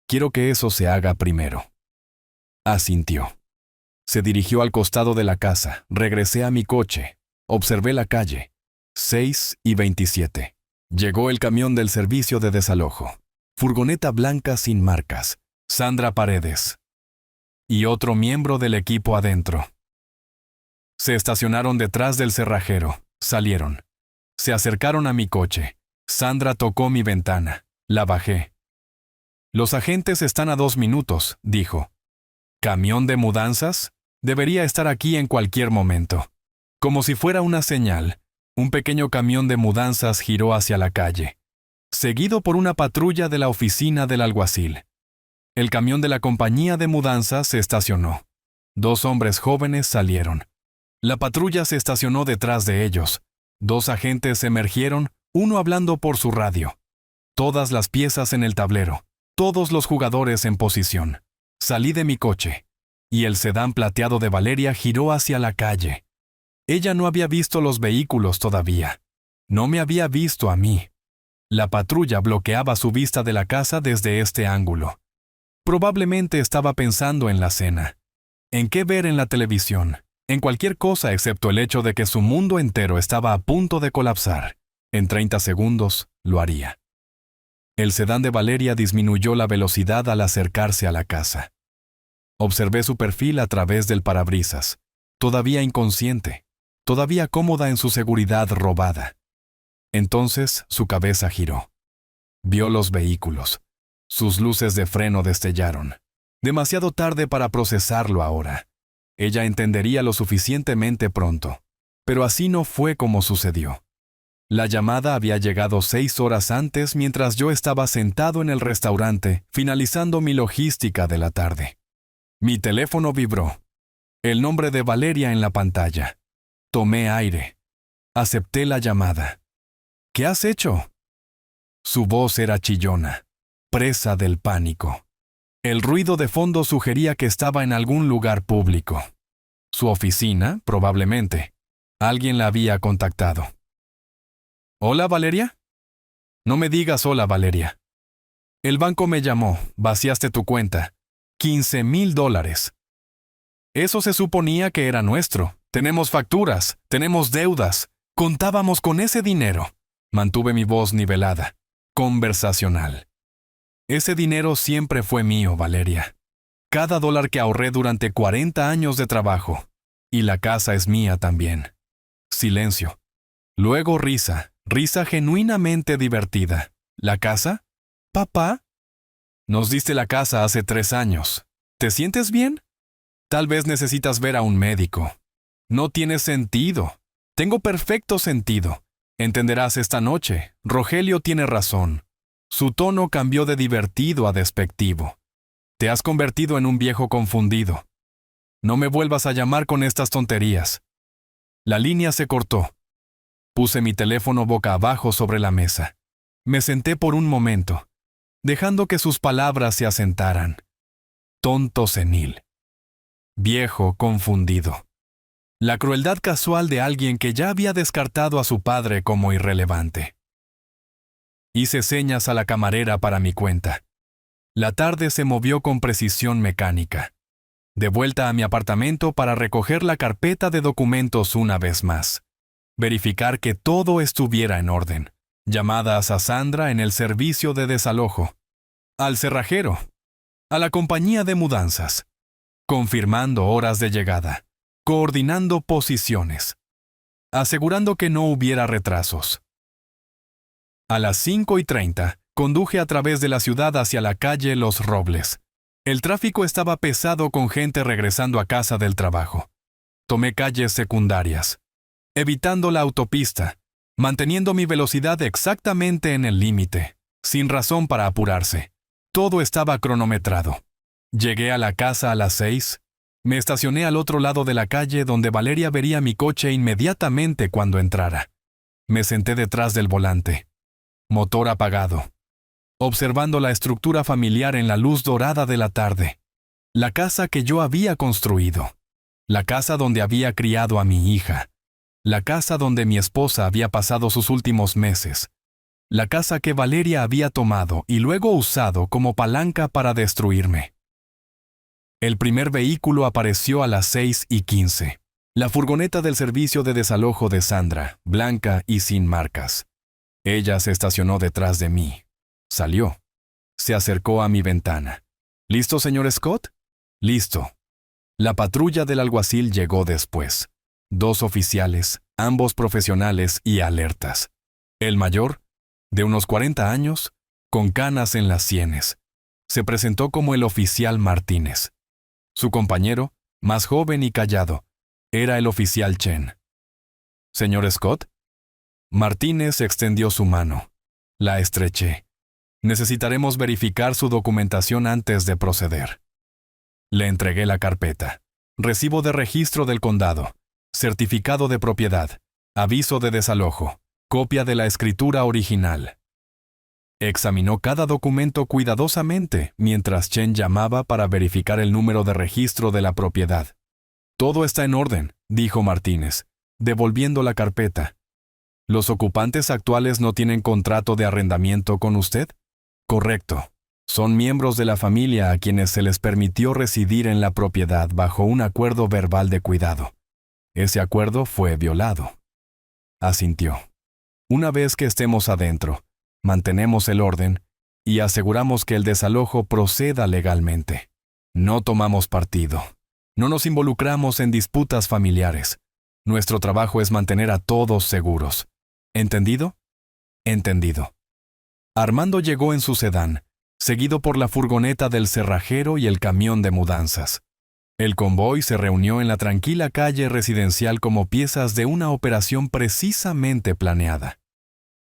Quiero que eso se haga primero. Asintió. Se dirigió al costado de la casa. Regresé a mi coche. Observé la calle. 6:27. Llegó el camión del servicio de desalojo. Furgoneta blanca sin marcas. Sandra Paredes. Y otro miembro del equipo adentro. Se estacionaron detrás del cerrajero. Salieron. Se acercaron a mi coche. Sandra tocó mi ventana. La bajé. Los agentes están a 2 minutos, dijo. ¿Camión de mudanzas? Debería estar aquí en cualquier momento. Como si fuera una señal, un pequeño camión de mudanzas giró hacia la calle, seguido por una patrulla de la oficina del alguacil. El camión de la compañía de mudanzas se estacionó. 2 hombres jóvenes salieron. La patrulla se estacionó detrás de ellos. 2 agentes emergieron, uno hablando por su radio. Todas las piezas en el tablero, todos los jugadores en posición. Salí de mi coche, y el sedán plateado de Valeria giró hacia la calle. Ella no había visto los vehículos todavía. No me había visto a mí. La patrulla bloqueaba su vista de la casa desde este ángulo. Probablemente estaba pensando en la cena. En qué ver en la televisión. En cualquier cosa excepto el hecho de que su mundo entero estaba a punto de colapsar. En 30 segundos lo haría. El sedán de Valeria disminuyó la velocidad al acercarse a la casa. Observé su perfil a través del parabrisas. Todavía inconsciente. Todavía cómoda en su seguridad robada. Entonces su cabeza giró. Vio los vehículos. Sus luces de freno destellaron. Demasiado tarde para procesarlo ahora. Ella entendería lo suficientemente pronto. Pero así no fue como sucedió. La llamada había llegado 6 horas antes mientras yo estaba sentado en el restaurante, finalizando mi logística de la tarde. Mi teléfono vibró. El nombre de Valeria en la pantalla. Tomé aire. Acepté la llamada. ¿Qué has hecho? Su voz era chillona, presa del pánico. El ruido de fondo sugería que estaba en algún lugar público. Su oficina, probablemente. Alguien la había contactado. ¿Hola, Valeria? No me digas hola, Valeria. El banco me llamó, vaciaste tu cuenta. $15,000. Eso se suponía que era nuestro. Tenemos facturas, tenemos deudas. Contábamos con ese dinero. Mantuve mi voz nivelada, conversacional. Ese dinero siempre fue mío, Valeria. Cada dólar que ahorré durante 40 años de trabajo. Y la casa es mía también. Silencio. Luego risa genuinamente divertida. ¿La casa? ¿Papá? Nos diste la casa hace 3 años. ¿Te sientes bien? Tal vez necesitas ver a un médico. No tiene sentido. Tengo perfecto sentido. Entenderás esta noche. Rogelio tiene razón. Su tono cambió de divertido a despectivo. Te has convertido en un viejo confundido. No me vuelvas a llamar con estas tonterías. La línea se cortó. Puse mi teléfono boca abajo sobre la mesa. Me senté por un momento, dejando que sus palabras se asentaran. Tonto senil. Viejo confundido. La crueldad casual de alguien que ya había descartado a su padre como irrelevante. Hice señas a la camarera para mi cuenta. La tarde se movió con precisión mecánica. De vuelta a mi apartamento para recoger la carpeta de documentos una vez más. Verificar que todo estuviera en orden. Llamadas a Sandra en el servicio de desalojo. Al cerrajero. A la compañía de mudanzas. Confirmando horas de llegada. Coordinando posiciones. Asegurando que no hubiera retrasos. A las 5:30, conduje a través de la ciudad hacia la calle Los Robles. El tráfico estaba pesado con gente regresando a casa del trabajo. Tomé calles secundarias, evitando la autopista, manteniendo mi velocidad exactamente en el límite, sin razón para apurarse. Todo estaba cronometrado. Llegué a la casa a las 6. Me estacioné al otro lado de la calle donde Valeria vería mi coche inmediatamente cuando entrara. Me senté detrás del volante. Motor apagado. Observando la estructura familiar en la luz dorada de la tarde. La casa que yo había construido. La casa donde había criado a mi hija. La casa donde mi esposa había pasado sus últimos meses. La casa que Valeria había tomado y luego usado como palanca para destruirme. El primer vehículo apareció a las 6:15. La furgoneta del servicio de desalojo de Sandra, blanca y sin marcas. Ella se estacionó detrás de mí. Salió. Se acercó a mi ventana. ¿Listo, señor Scott? Listo. La patrulla del alguacil llegó después. 2 oficiales, ambos profesionales y alertas. El mayor, de unos 40 años, con canas en las sienes. Se presentó como el oficial Martínez. Su compañero, más joven y callado. Era el oficial Chen. «¿Señor Scott?» Martínez extendió su mano. La estreché. «Necesitaremos verificar su documentación antes de proceder». Le entregué la carpeta. Recibo de registro del condado, certificado de propiedad, aviso de desalojo, copia de la escritura original. Examinó cada documento cuidadosamente mientras Chen llamaba para verificar el número de registro de la propiedad. «Todo está en orden», dijo Martínez, devolviendo la carpeta. «¿Los ocupantes actuales no tienen contrato de arrendamiento con usted?» «Correcto. Son miembros de la familia a quienes se les permitió residir en la propiedad bajo un acuerdo verbal de cuidado. Ese acuerdo fue violado». Asintió. «Una vez que estemos adentro, mantenemos el orden y aseguramos que el desalojo proceda legalmente. No tomamos partido. No nos involucramos en disputas familiares. Nuestro trabajo es mantener a todos seguros. ¿Entendido?» «Entendido». Armando llegó en su sedán, seguido por la furgoneta del cerrajero y el camión de mudanzas. El convoy se reunió en la tranquila calle residencial como piezas de una operación precisamente planeada.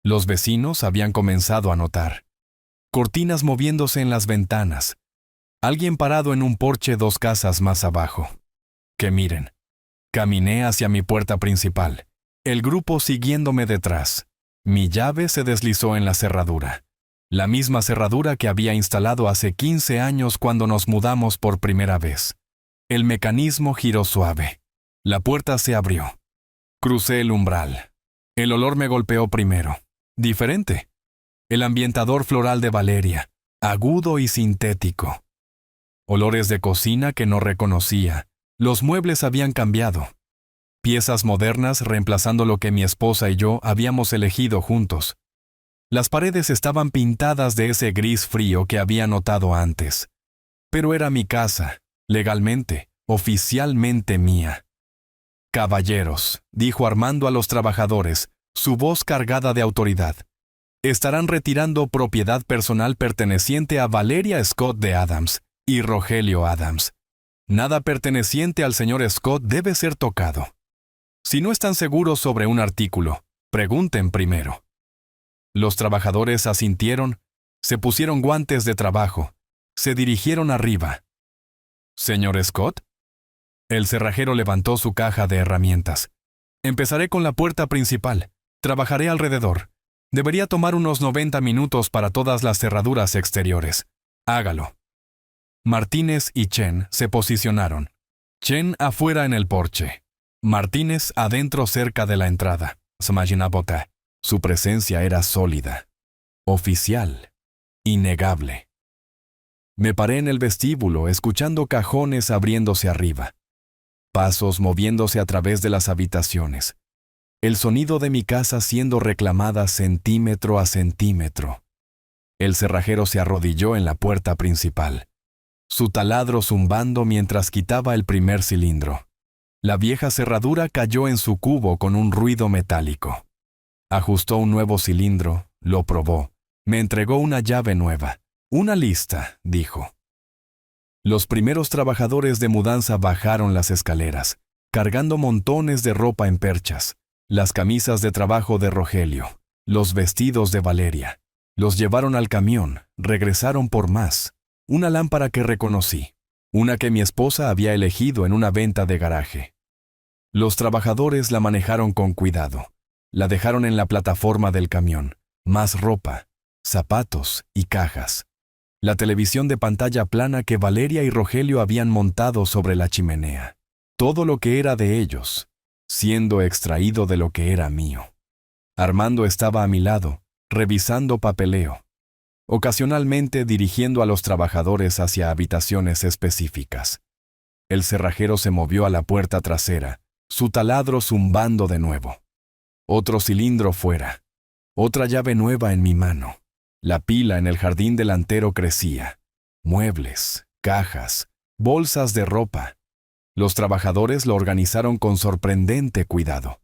Los vecinos habían comenzado a notar. Cortinas moviéndose en las ventanas. Alguien parado en un porche 2 casas más abajo. Que miren. Caminé hacia mi puerta principal, el grupo siguiéndome detrás. Mi llave se deslizó en la cerradura. La misma cerradura que había instalado hace 15 años cuando nos mudamos por primera vez. El mecanismo giró suave. La puerta se abrió. Crucé el umbral. El olor me golpeó primero. Diferente. El ambientador floral de Valeria, agudo y sintético. Olores de cocina que no reconocía. Los muebles habían cambiado. Piezas modernas reemplazando lo que mi esposa y yo habíamos elegido juntos. Las paredes estaban pintadas de ese gris frío que había notado antes. Pero era mi casa, legalmente, oficialmente mía. «Caballeros», dijo Armando a los trabajadores, su voz cargada de autoridad. «Estarán retirando propiedad personal perteneciente a Valeria Scott de Adams y Rogelio Adams. Nada perteneciente al señor Scott debe ser tocado. Si no están seguros sobre un artículo, pregunten primero». Los trabajadores asintieron, se pusieron guantes de trabajo, se dirigieron arriba. «¿Señor Scott?» El cerrajero levantó su caja de herramientas. «Empezaré con la puerta principal. Trabajaré alrededor. Debería tomar unos 90 minutos para todas las cerraduras exteriores. Hágalo». Martínez y Chen se posicionaron. Chen afuera en el porche. Martínez adentro cerca de la entrada. Su presencia era sólida, oficial, innegable. Me paré en el vestíbulo escuchando cajones abriéndose arriba. Pasos moviéndose a través de las habitaciones. El sonido de mi casa siendo reclamada centímetro a centímetro. El cerrajero se arrodilló en la puerta principal. Su taladro zumbando mientras quitaba el primer cilindro. La vieja cerradura cayó en su cubo con un ruido metálico. Ajustó un nuevo cilindro, lo probó. Me entregó una llave nueva. «Una lista», dijo. Los primeros trabajadores de mudanza bajaron las escaleras, cargando montones de ropa en perchas, las camisas de trabajo de Rogelio, los vestidos de Valeria. Los llevaron al camión, regresaron por más. Una lámpara que reconocí, una que mi esposa había elegido en una venta de garaje. Los trabajadores la manejaron con cuidado. La dejaron en la plataforma del camión. Más ropa, zapatos y cajas. La televisión de pantalla plana que Valeria y Rogelio habían montado sobre la chimenea. Todo lo que era de ellos, siendo extraído de lo que era mío. Armando estaba a mi lado, revisando papeleo, ocasionalmente dirigiendo a los trabajadores hacia habitaciones específicas. El cerrajero se movió a la puerta trasera, su taladro zumbando de nuevo. Otro cilindro fuera. Otra llave nueva en mi mano. La pila en el jardín delantero crecía. Muebles, cajas, bolsas de ropa. Los trabajadores lo organizaron con sorprendente cuidado.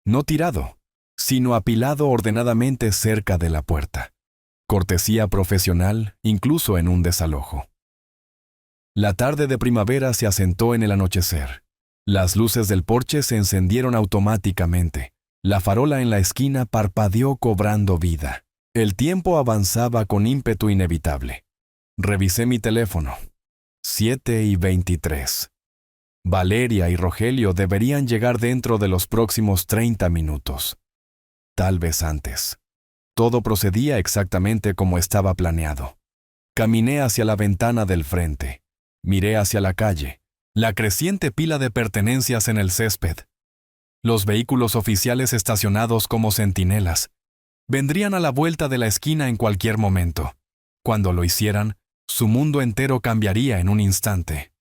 No tirado, sino apilado ordenadamente cerca de la puerta. Cortesía profesional, incluso en un desalojo. La tarde de primavera se asentó en el anochecer. Las luces del porche se encendieron automáticamente. La farola en la esquina parpadeó cobrando vida. El tiempo avanzaba con ímpetu inevitable. Revisé mi teléfono. 7:23. Valeria y Rogelio deberían llegar dentro de los próximos 30 minutos. Tal vez antes. Todo procedía exactamente como estaba planeado. Caminé hacia la ventana del frente. Miré hacia la calle. La creciente pila de pertenencias en el césped. Los vehículos oficiales estacionados como centinelas. Vendrían a la vuelta de la esquina en cualquier momento. Cuando lo hicieran, su mundo entero cambiaría en un instante.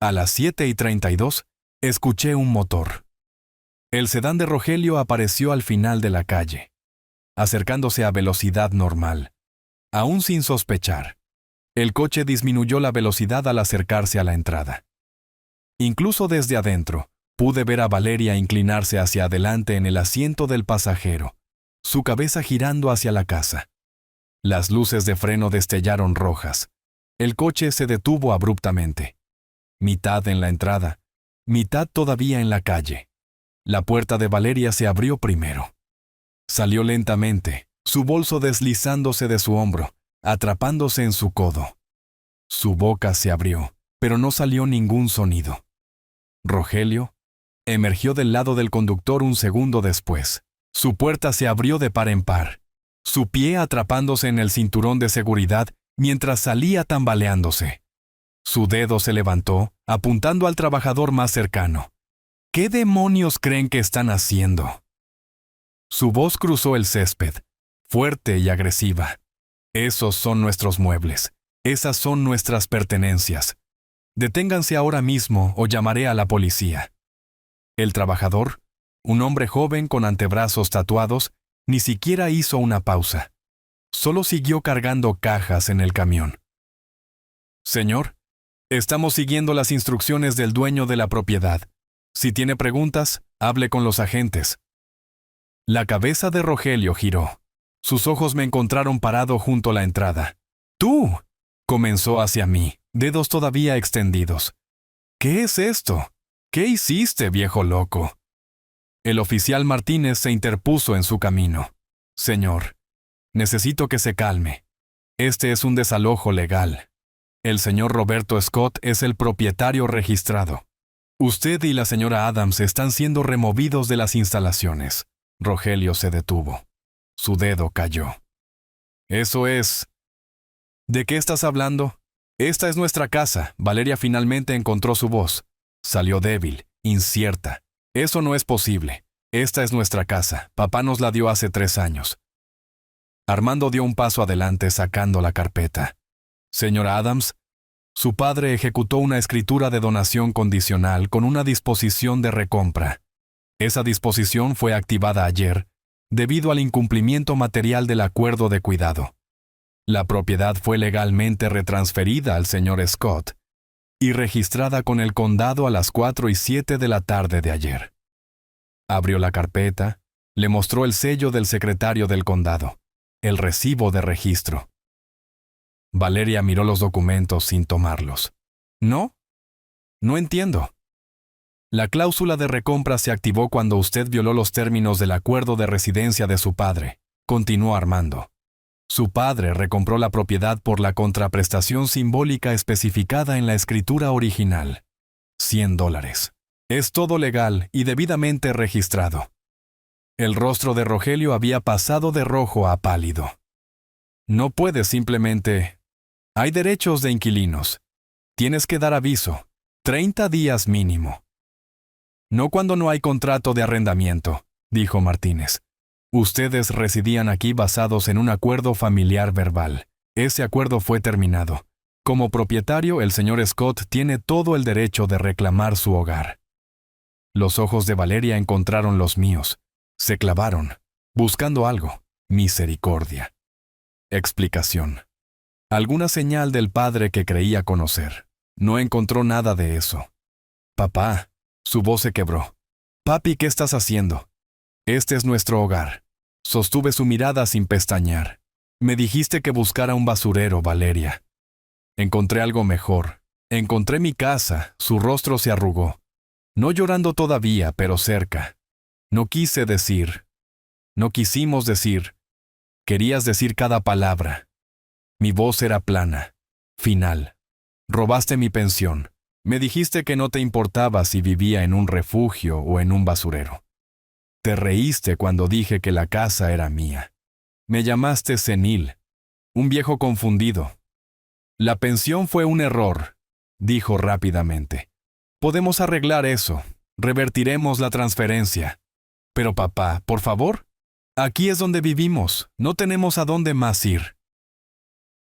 A las 7:32, escuché un motor. El sedán de Rogelio apareció al final de la calle, acercándose a velocidad normal. Aún sin sospechar, el coche disminuyó la velocidad al acercarse a la entrada. Incluso desde adentro, pude ver a Valeria inclinarse hacia adelante en el asiento del pasajero, su cabeza girando hacia la casa. Las luces de freno destellaron rojas. El coche se detuvo abruptamente. Mitad en la entrada, mitad todavía en la calle. La puerta de Valeria se abrió primero. Salió lentamente, su bolso deslizándose de su hombro, atrapándose en su codo. Su boca se abrió, pero no salió ningún sonido. Rogelio emergió del lado del conductor un segundo después. Su puerta se abrió de par en par, su pie atrapándose en el cinturón de seguridad mientras salía tambaleándose. Su dedo se levantó, apuntando al trabajador más cercano. ¿Qué demonios creen que están haciendo? Su voz cruzó el césped, fuerte y agresiva. Esos son nuestros muebles. Esas son nuestras pertenencias. Deténganse ahora mismo o llamaré a la policía. El trabajador, un hombre joven con antebrazos tatuados, ni siquiera hizo una pausa. Solo siguió cargando cajas en el camión. Señor, estamos siguiendo las instrucciones del dueño de la propiedad. Si tiene preguntas, hable con los agentes. La cabeza de Rogelio giró. Sus ojos me encontraron parado junto a la entrada. ¡Tú! Comenzó hacia mí, dedos todavía extendidos. ¿Qué es esto? ¿Qué hiciste, viejo loco? El oficial Martínez se interpuso en su camino. Señor, necesito que se calme. Este es un desalojo legal. El señor Roberto Scott es el propietario registrado. Usted y la señora Adams están siendo removidos de las instalaciones. Rogelio se detuvo. Su dedo cayó. Eso es... ¿De qué estás hablando? Esta es nuestra casa. Valeria finalmente encontró su voz. Salió débil, incierta. Eso no es posible. Esta es nuestra casa. Papá nos la dio hace 3 años. Armando dio un paso adelante sacando la carpeta. Señora Adams, su padre ejecutó una escritura de donación condicional con una disposición de recompra. Esa disposición fue activada ayer, debido al incumplimiento material del acuerdo de cuidado. La propiedad fue legalmente retransferida al señor Scott y registrada con el condado a las 4:07 de la tarde de ayer. Abrió la carpeta, le mostró el sello del secretario del condado, el recibo de registro. Valeria miró los documentos sin tomarlos. ¿No? No entiendo. La cláusula de recompra se activó cuando usted violó los términos del acuerdo de residencia de su padre, continuó Armando. Su padre recompró la propiedad por la contraprestación simbólica especificada en la escritura original. $100. Es todo legal y debidamente registrado. El rostro de Rogelio había pasado de rojo a pálido. No puedes simplemente... Hay derechos de inquilinos. Tienes que dar aviso. 30 días mínimo. No cuando no hay contrato de arrendamiento, dijo Martínez. Ustedes residían aquí basados en un acuerdo familiar verbal. Ese acuerdo fue terminado. Como propietario, el señor Scott tiene todo el derecho de reclamar su hogar. Los ojos de Valeria encontraron los míos. Se clavaron, buscando algo. Misericordia. Explicación. Alguna señal del padre que creía conocer. No encontró nada de eso. Papá, su voz se quebró. Papi, ¿qué estás haciendo? Este es nuestro hogar. Sostuve su mirada sin pestañear. Me dijiste que buscara un basurero, Valeria. Encontré algo mejor. Encontré mi casa, su rostro se arrugó. No llorando todavía, pero cerca. No quisimos decir. Querías decir cada palabra. Mi voz era plana, final. Robaste mi pensión. Me dijiste que no te importaba si vivía en un refugio o en un basurero. Te reíste cuando dije que la casa era mía. Me llamaste senil, un viejo confundido. La pensión fue un error, dijo rápidamente. Podemos arreglar eso. Revertiremos la transferencia. Pero papá, por favor. Aquí es donde vivimos. No tenemos a dónde más ir.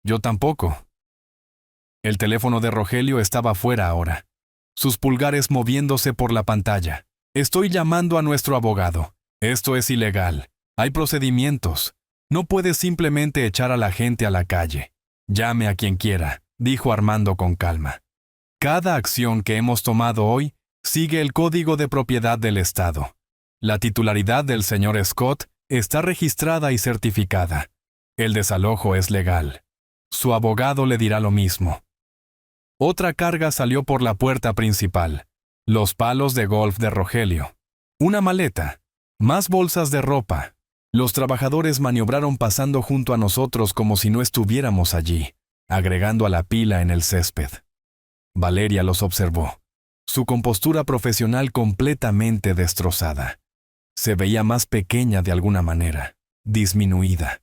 Yo tampoco. El teléfono de Rogelio estaba fuera ahora, sus pulgares moviéndose por la pantalla. Estoy llamando a nuestro abogado. Esto es ilegal. Hay procedimientos. No puedes simplemente echar a la gente a la calle. Llame a quien quiera, dijo Armando con calma. Cada acción que hemos tomado hoy sigue el Código de Propiedad del Estado. La titularidad del señor Scott está registrada y certificada. El desalojo es legal. Su abogado le dirá lo mismo. Otra carga salió por la puerta principal. Los palos de golf de Rogelio. Una maleta. Más bolsas de ropa. Los trabajadores maniobraron pasando junto a nosotros como si no estuviéramos allí, agregando a la pila en el césped. Valeria los observó. Su compostura profesional completamente destrozada. Se veía más pequeña de alguna manera, disminuida.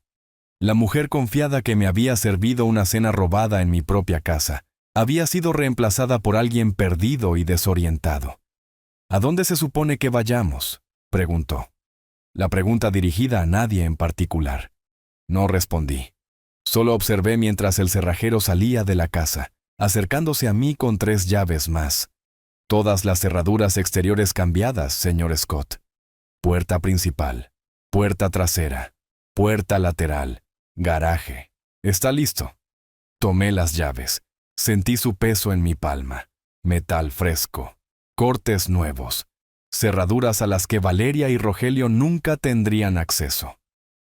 La mujer confiada que me había servido una cena robada en mi propia casa había sido reemplazada por alguien perdido y desorientado. ¿A dónde se supone que vayamos?, preguntó. La pregunta dirigida a nadie en particular. No respondí. Solo observé mientras el cerrajero salía de la casa, acercándose a mí con 3 llaves más. Todas las cerraduras exteriores cambiadas, señor Scott. Puerta principal, puerta trasera, puerta lateral, garaje. Está listo. Tomé las llaves. Sentí su peso en mi palma. Metal fresco. Cortes nuevos. Cerraduras a las que Valeria y Rogelio nunca tendrían acceso.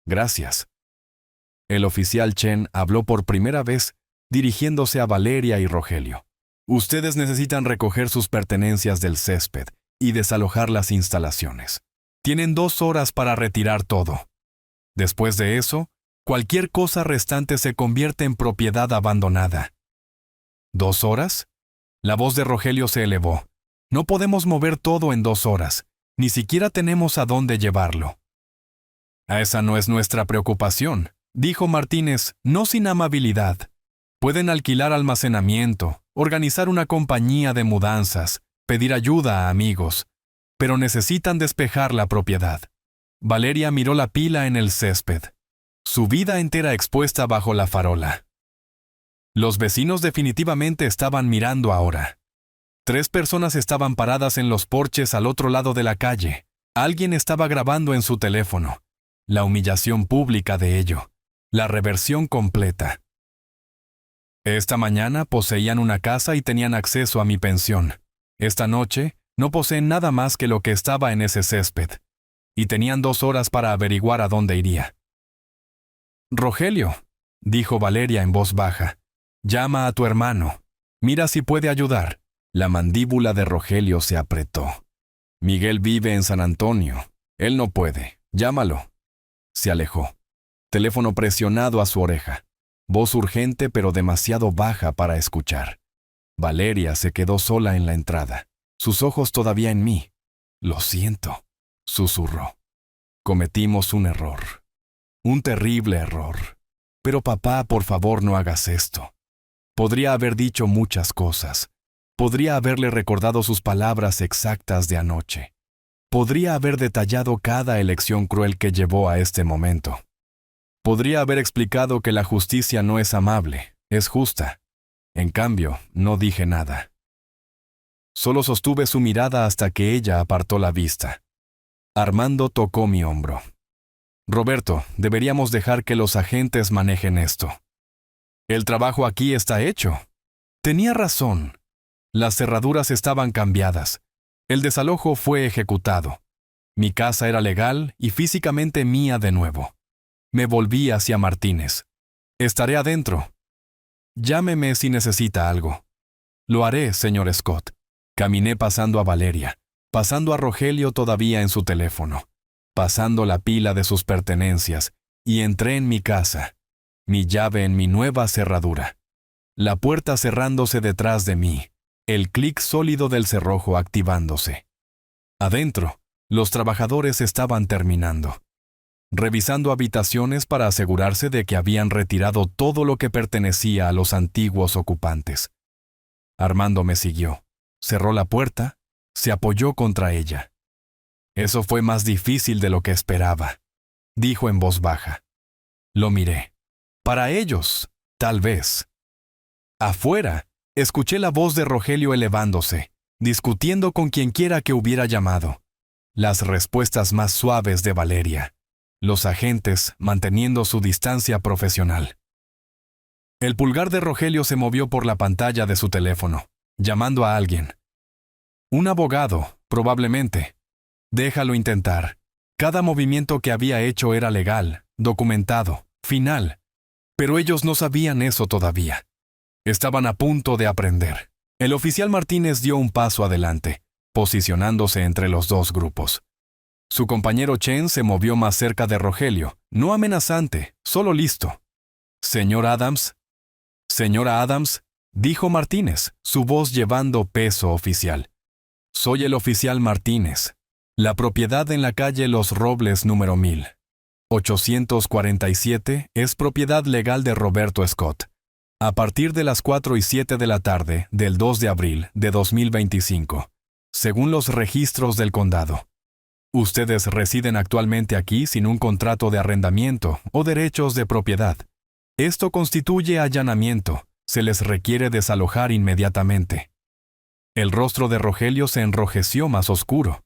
Gracias. El oficial Chen habló por primera vez, dirigiéndose a Valeria y Rogelio. Ustedes necesitan recoger sus pertenencias del césped y desalojar las instalaciones. Tienen 2 horas para retirar todo. Después de eso, cualquier cosa restante se convierte en propiedad abandonada. ¿2 horas? La voz de Rogelio se elevó. No podemos mover todo en 2 horas. Ni siquiera tenemos a dónde llevarlo. Esa no es nuestra preocupación, dijo Martínez, no sin amabilidad. Pueden alquilar almacenamiento, organizar una compañía de mudanzas, pedir ayuda a amigos, pero necesitan despejar la propiedad. Valeria miró la pila en el césped, su vida entera expuesta bajo la farola. Los vecinos definitivamente estaban mirando ahora. 3 personas estaban paradas en los porches al otro lado de la calle. Alguien estaba grabando en su teléfono. La humillación pública de ello. La reversión completa. Esta mañana poseían una casa y tenían acceso a mi pensión. Esta noche no poseen nada más que lo que estaba en ese césped. Y tenían 2 horas para averiguar a dónde iría. Rogelio, dijo Valeria en voz baja, llama a tu hermano. Mira si puede ayudar. La mandíbula de Rogelio se apretó. Miguel vive en San Antonio. Él no puede. Llámalo. Se alejó. Teléfono presionado a su oreja. Voz urgente pero demasiado baja para escuchar. Valeria se quedó sola en la entrada, sus ojos todavía en mí. Lo siento, susurró. Cometimos un error. Un terrible error. Pero papá, por favor, no hagas esto. Podría haber dicho muchas cosas. Podría haberle recordado sus palabras exactas de anoche. Podría haber detallado cada elección cruel que llevó a este momento. Podría haber explicado que la justicia no es amable, es justa. En cambio, no dije nada. Solo sostuve su mirada hasta que ella apartó la vista. Armando tocó mi hombro. Roberto, deberíamos dejar que los agentes manejen esto. El trabajo aquí está hecho. Tenía razón. Las cerraduras estaban cambiadas. El desalojo fue ejecutado. Mi casa era legal y físicamente mía de nuevo. Me volví hacia Martínez. Estaré adentro. Llámeme si necesita algo. Lo haré, señor Scott. Caminé pasando a Valeria, pasando a Rogelio todavía en su teléfono, pasando la pila de sus pertenencias, y entré en mi casa, mi llave en mi nueva cerradura. La puerta cerrándose detrás de mí, el clic sólido del cerrojo activándose. Adentro, los trabajadores estaban terminando, revisando habitaciones para asegurarse de que habían retirado todo lo que pertenecía a los antiguos ocupantes. Armando me siguió, cerró la puerta, se apoyó contra ella. Eso fue más difícil de lo que esperaba, dijo en voz baja. Lo miré. Para ellos, tal vez. Afuera, escuché la voz de Rogelio elevándose, discutiendo con quienquiera que hubiera llamado. Las respuestas más suaves de Valeria. Los agentes manteniendo su distancia profesional. El pulgar de Rogelio se movió por la pantalla de su teléfono, llamando a alguien. Un abogado, probablemente. Déjalo intentar. Cada movimiento que había hecho era legal, documentado, final. Pero ellos no sabían eso todavía. Estaban a punto de aprender. El oficial Martínez dio un paso adelante, posicionándose entre los dos grupos. Su compañero Chen se movió más cerca de Rogelio, no amenazante, solo listo. «Señor Adams». «Señora Adams», dijo Martínez, su voz llevando peso oficial. «Soy el oficial Martínez. La propiedad en la calle Los Robles número 1847 es propiedad legal de Roberto Scott. A partir de las 4:07 de la tarde del 2 de abril de 2025, según los registros del condado. Ustedes residen actualmente aquí sin un contrato de arrendamiento o derechos de propiedad. Esto constituye allanamiento. Se les requiere desalojar inmediatamente». El rostro de Rogelio se enrojeció más oscuro.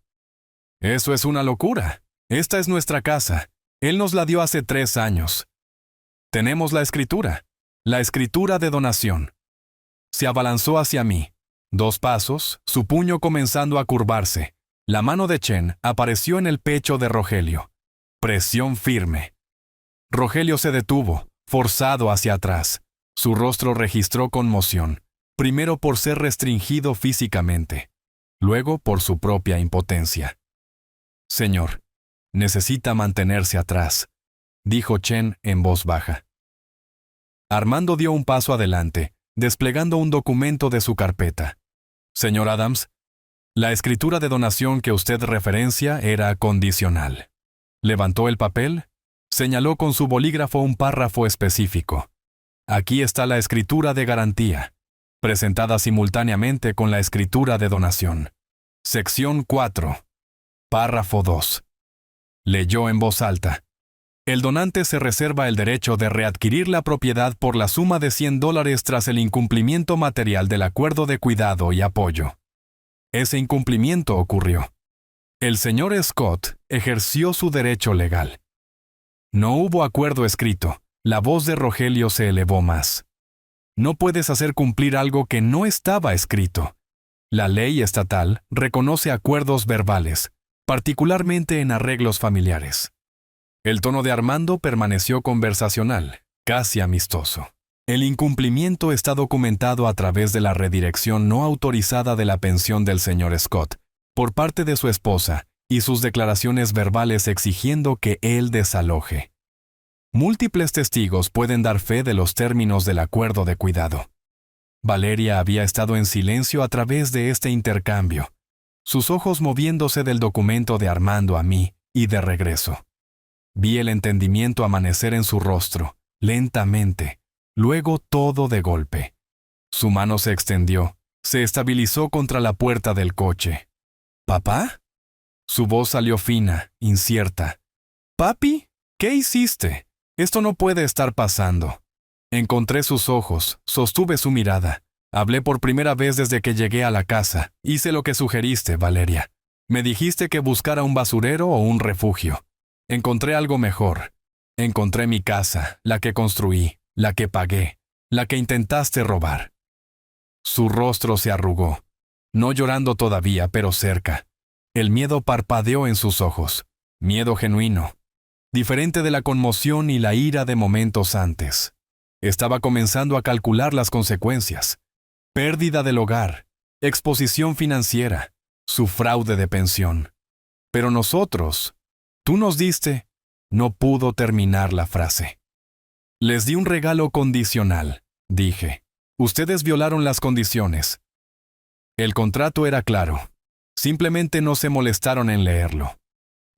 «Eso es una locura. Esta es nuestra casa. Él nos la dio hace 3 años. Tenemos la escritura de donación». Se abalanzó hacia mí. 2 pasos, su puño comenzando a curvarse. La mano de Chen apareció en el pecho de Rogelio. Presión firme. Rogelio se detuvo, forzado hacia atrás. Su rostro registró conmoción, primero por ser restringido físicamente, luego por su propia impotencia. «Señor, necesita mantenerse atrás», dijo Chen en voz baja. Armando dio un paso adelante, desplegando un documento de su carpeta. «Señor Adams, la escritura de donación que usted referencia era condicional». Levantó el papel, señaló con su bolígrafo un párrafo específico. «Aquí está la escritura de garantía, presentada simultáneamente con la escritura de donación. Sección 4, párrafo 2». Leyó en voz alta. «El donante se reserva el derecho de readquirir la propiedad por la suma de $100 tras el incumplimiento material del acuerdo de cuidado y apoyo». Ese incumplimiento ocurrió. El señor Scott ejerció su derecho legal. No hubo acuerdo escrito. La voz de Rogelio se elevó más. «No puedes hacer cumplir algo que no estaba escrito. La ley estatal reconoce acuerdos verbales, particularmente en arreglos familiares». El tono de Armando permaneció conversacional, casi amistoso. «El incumplimiento está documentado a través de la redirección no autorizada de la pensión del señor Scott, por parte de su esposa, y sus declaraciones verbales exigiendo que él desaloje. Múltiples testigos pueden dar fe de los términos del acuerdo de cuidado». Valeria había estado en silencio a través de este intercambio, sus ojos moviéndose del documento de Armando a mí y de regreso. Vi el entendimiento amanecer en su rostro, lentamente, luego todo de golpe. Su mano se extendió, se estabilizó contra la puerta del coche. «¿Papá?» Su voz salió fina, incierta. «¿Papi? ¿Qué hiciste? Esto no puede estar pasando». Encontré sus ojos, sostuve su mirada. Hablé por primera vez desde que llegué a la casa. Hice lo que sugeriste, Valeria. Me dijiste que buscara un basurero o un refugio. Encontré algo mejor. Encontré mi casa, la que construí, la que pagué, la que intentaste robar. Su rostro se arrugó, no llorando todavía, pero cerca. El miedo parpadeó en sus ojos, miedo genuino, diferente de la conmoción y la ira de momentos antes. Estaba comenzando a calcular las consecuencias. Pérdida del hogar, exposición financiera, su fraude de pensión. Pero nosotros, tú nos diste, no pudo terminar la frase. Les di un regalo condicional, dije. Ustedes violaron las condiciones. El contrato era claro. Simplemente no se molestaron en leerlo.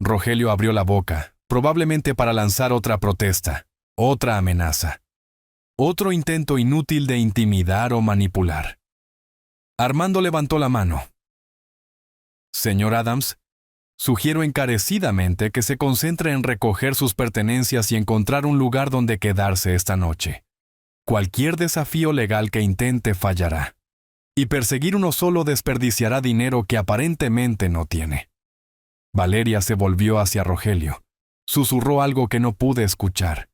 Rogelio abrió la boca, probablemente para lanzar otra protesta, otra amenaza. Otro intento inútil de intimidar o manipular. Armando levantó la mano. Señor Adams, sugiero encarecidamente que se concentre en recoger sus pertenencias y encontrar un lugar donde quedarse esta noche. Cualquier desafío legal que intente fallará. Y perseguir uno solo desperdiciará dinero que aparentemente no tiene. Valeria se volvió hacia Rogelio. Susurró algo que no pude escuchar.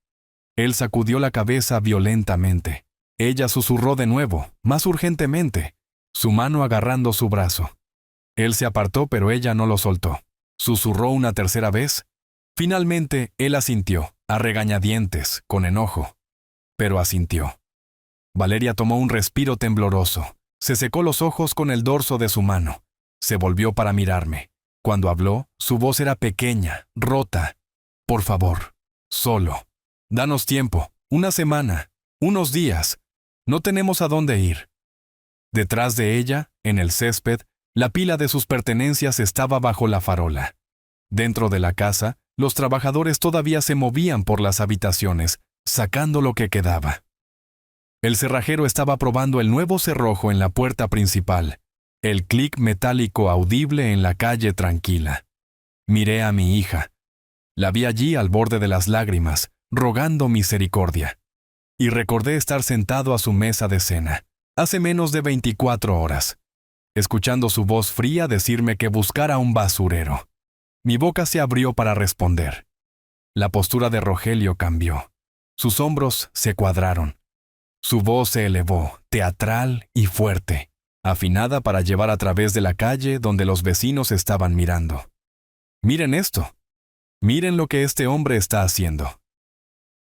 Él sacudió la cabeza violentamente. Ella susurró de nuevo, más urgentemente, su mano agarrando su brazo. Él se apartó, pero ella no lo soltó. Susurró una tercera vez. Finalmente, él asintió, a regañadientes, con enojo. Pero asintió. Valeria tomó un respiro tembloroso. Se secó los ojos con el dorso de su mano. Se volvió para mirarme. Cuando habló, su voz era pequeña, rota. Por favor, solo. Danos tiempo, una semana, unos días. No tenemos a dónde ir. Detrás de ella, en el césped, la pila de sus pertenencias estaba bajo la farola. Dentro de la casa, los trabajadores todavía se movían por las habitaciones, sacando lo que quedaba. El cerrajero estaba probando el nuevo cerrojo en la puerta principal, el clic metálico audible en la calle tranquila. Miré a mi hija. La vi allí al borde de las lágrimas, rogando misericordia. Y recordé estar sentado a su mesa de cena, hace menos de 24 horas, escuchando su voz fría decirme que buscara un basurero. Mi boca se abrió para responder. La postura de Rogelio cambió. Sus hombros se cuadraron. Su voz se elevó, teatral y fuerte, afinada para llevar a través de la calle donde los vecinos estaban mirando. Miren esto. Miren lo que este hombre está haciendo.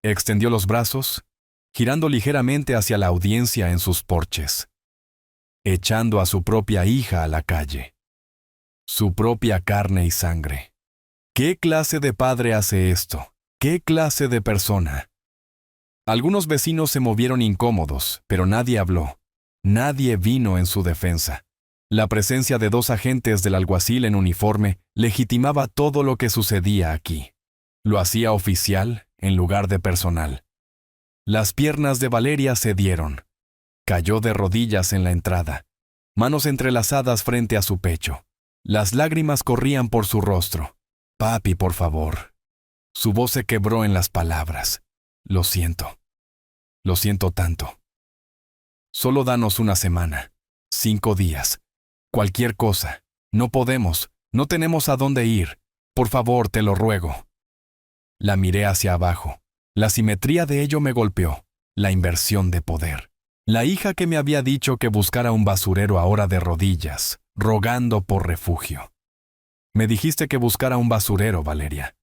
Extendió los brazos, girando ligeramente hacia la audiencia en sus porches. Echando a su propia hija a la calle. Su propia carne y sangre. ¿Qué clase de padre hace esto? ¿Qué clase de persona? Algunos vecinos se movieron incómodos, pero nadie habló. Nadie vino en su defensa. La presencia de 2 agentes del alguacil en uniforme legitimaba todo lo que sucedía aquí. Lo hacía oficial en lugar de personal. Las piernas de Valeria cedieron. Cayó de rodillas en la entrada, manos entrelazadas frente a su pecho. Las lágrimas corrían por su rostro. «Papi, por favor». Su voz se quebró en las palabras. «Lo siento. Lo siento tanto. Solo danos una semana, 5 días. Cualquier cosa. No podemos, no tenemos a dónde ir. Por favor, te lo ruego». La miré hacia abajo. La simetría de ello me golpeó. La inversión de poder. La hija que me había dicho que buscara un basurero ahora de rodillas, rogando por refugio. Me dijiste que buscara un basurero, Valeria.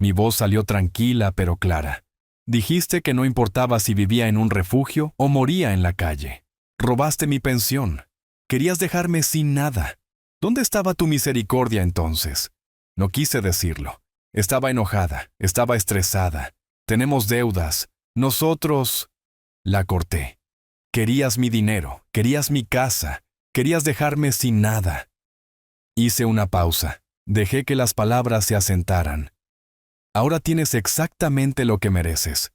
Mi voz salió tranquila pero clara. Dijiste que no importaba si vivía en un refugio o moría en la calle. Robaste mi pensión. Querías dejarme sin nada. ¿Dónde estaba tu misericordia entonces? No quise decirlo. Estaba enojada, estaba estresada. Tenemos deudas. Nosotros... La corté. Querías mi dinero, querías mi casa, querías dejarme sin nada. Hice una pausa. Dejé que las palabras se asentaran. Ahora tienes exactamente lo que mereces.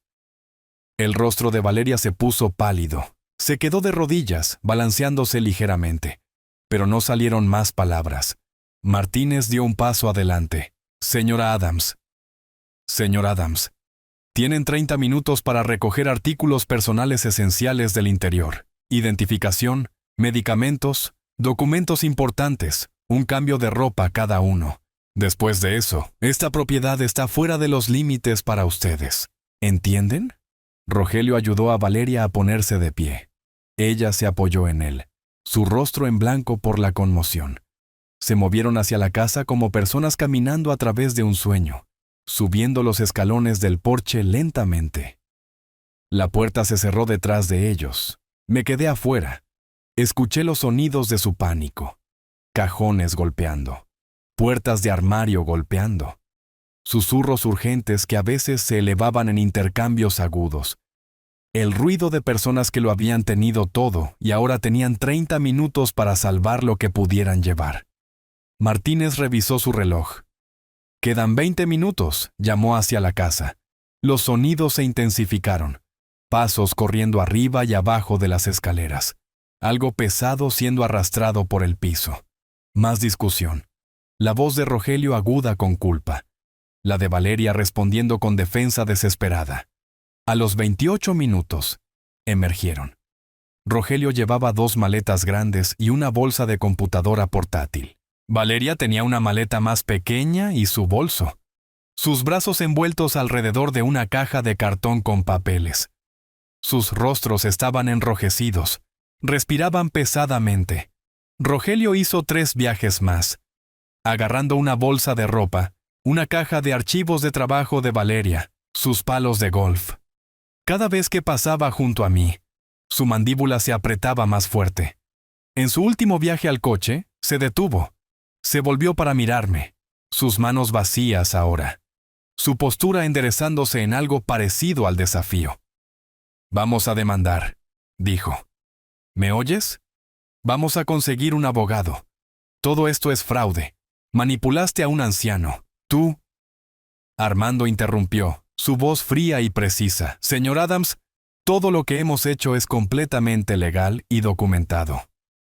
El rostro de Valeria se puso pálido. Se quedó de rodillas, balanceándose ligeramente. Pero no salieron más palabras. Martínez dio un paso adelante. Señora Adams. Señor Adams. Tienen 30 minutos para recoger artículos personales esenciales del interior. Identificación, medicamentos, documentos importantes, un cambio de ropa cada uno. Después de eso, esta propiedad está fuera de los límites para ustedes. ¿Entienden? Rogelio ayudó a Valeria a ponerse de pie. Ella se apoyó en él, su rostro en blanco por la conmoción. Se movieron hacia la casa como personas caminando a través de un sueño, subiendo los escalones del porche lentamente. La puerta se cerró detrás de ellos. Me quedé afuera. Escuché los sonidos de su pánico. Cajones golpeando. Puertas de armario golpeando. Susurros urgentes que a veces se elevaban en intercambios agudos. El ruido de personas que lo habían tenido todo y ahora tenían 30 minutos para salvar lo que pudieran llevar. Martínez revisó su reloj. «Quedan 20 minutos», llamó hacia la casa. Los sonidos se intensificaron. Pasos corriendo arriba y abajo de las escaleras. Algo pesado siendo arrastrado por el piso. Más discusión. La voz de Rogelio aguda con culpa. La de Valeria respondiendo con defensa desesperada. A los 28 minutos, emergieron. Rogelio llevaba 2 maletas grandes y una bolsa de computadora portátil. Valeria tenía una maleta más pequeña y su bolso. Sus brazos envueltos alrededor de una caja de cartón con papeles. Sus rostros estaban enrojecidos. Respiraban pesadamente. Rogelio hizo 3 viajes más. Agarrando una bolsa de ropa, una caja de archivos de trabajo de Valeria, sus palos de golf. Cada vez que pasaba junto a mí, su mandíbula se apretaba más fuerte. En su último viaje al coche, se detuvo. Se volvió para mirarme, sus manos vacías ahora. Su postura enderezándose en algo parecido al desafío. «Vamos a demandar», dijo. «¿Me oyes? Vamos a conseguir un abogado. Todo esto es fraude. Manipulaste a un anciano. Tú...» Armando interrumpió. Su voz fría y precisa. «Señor Adams, todo lo que hemos hecho es completamente legal y documentado.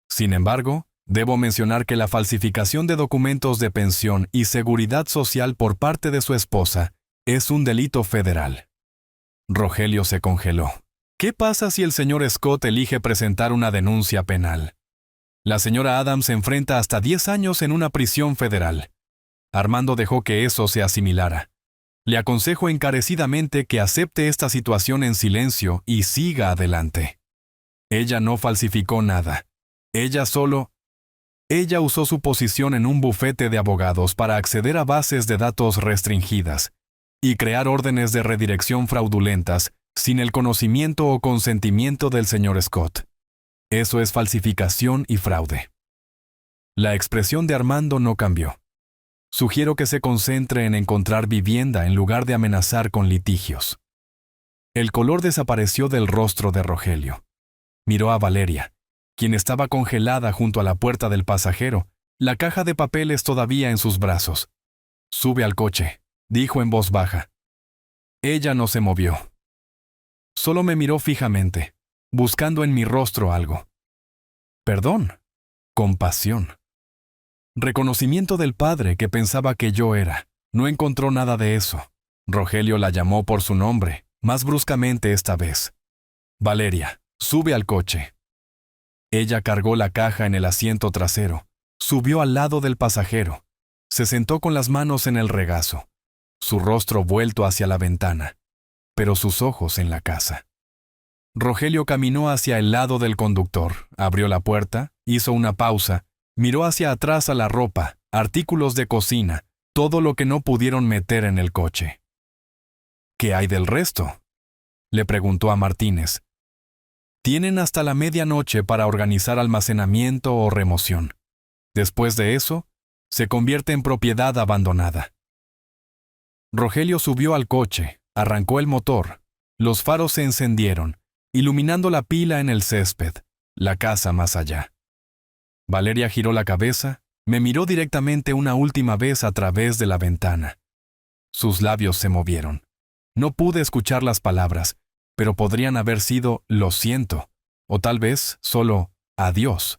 Sin embargo, debo mencionar que la falsificación de documentos de pensión y seguridad social por parte de su esposa es un delito federal». Rogelio se congeló. ¿Qué pasa si el señor Scott elige presentar una denuncia penal? La señora Adams enfrenta hasta 10 años en una prisión federal. Armando dejó que eso se asimilara. Le aconsejo encarecidamente que acepte esta situación en silencio y siga adelante. Ella no falsificó nada. Ella usó su posición en un bufete de abogados para acceder a bases de datos restringidas y crear órdenes de redirección fraudulentas sin el conocimiento o consentimiento del señor Scott. Eso es falsificación y fraude. La expresión de Armando no cambió. Sugiero que se concentre en encontrar vivienda en lugar de amenazar con litigios. El color desapareció del rostro de Rogelio. Miró a Valeria, quien estaba congelada junto a la puerta del pasajero, la caja de papeles todavía en sus brazos. «Sube al coche», dijo en voz baja. Ella no se movió. Solo me miró fijamente, buscando en mi rostro algo. Perdón, compasión. Reconocimiento del padre que pensaba que yo era. No encontró nada de eso. Rogelio la llamó por su nombre, más bruscamente esta vez. «Valeria, sube al coche». Ella cargó la caja en el asiento trasero, subió al lado del pasajero, se sentó con las manos en el regazo, su rostro vuelto hacia la ventana, pero sus ojos en la casa. Rogelio caminó hacia el lado del conductor, abrió la puerta, hizo una pausa, miró hacia atrás a la ropa, artículos de cocina, todo lo que no pudieron meter en el coche. «¿Qué hay del resto?», le preguntó a Martínez. «Tienen hasta la medianoche para organizar almacenamiento o remoción. Después de eso, se convierte en propiedad abandonada». Rogelio subió al coche, arrancó el motor, los faros se encendieron, iluminando la pila en el césped, la casa más allá. Valeria giró la cabeza, me miró directamente una última vez a través de la ventana. Sus labios se movieron. No pude escuchar las palabras, pero podrían haber sido «lo siento», o tal vez solo «adiós».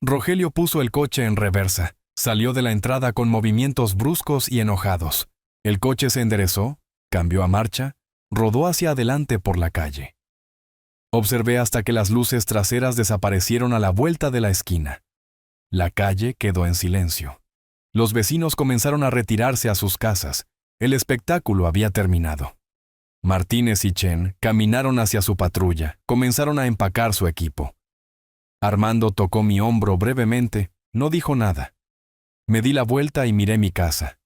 Rogelio puso el coche en reversa, salió de la entrada con movimientos bruscos y enojados. El coche se enderezó, cambió a marcha, rodó hacia adelante por la calle. Observé hasta que las luces traseras desaparecieron a la vuelta de la esquina. La calle quedó en silencio. Los vecinos comenzaron a retirarse a sus casas. El espectáculo había terminado. Martínez y Chen caminaron hacia su patrulla, comenzaron a empacar su equipo. Armando tocó mi hombro brevemente, no dijo nada. Me di la vuelta y miré mi casa,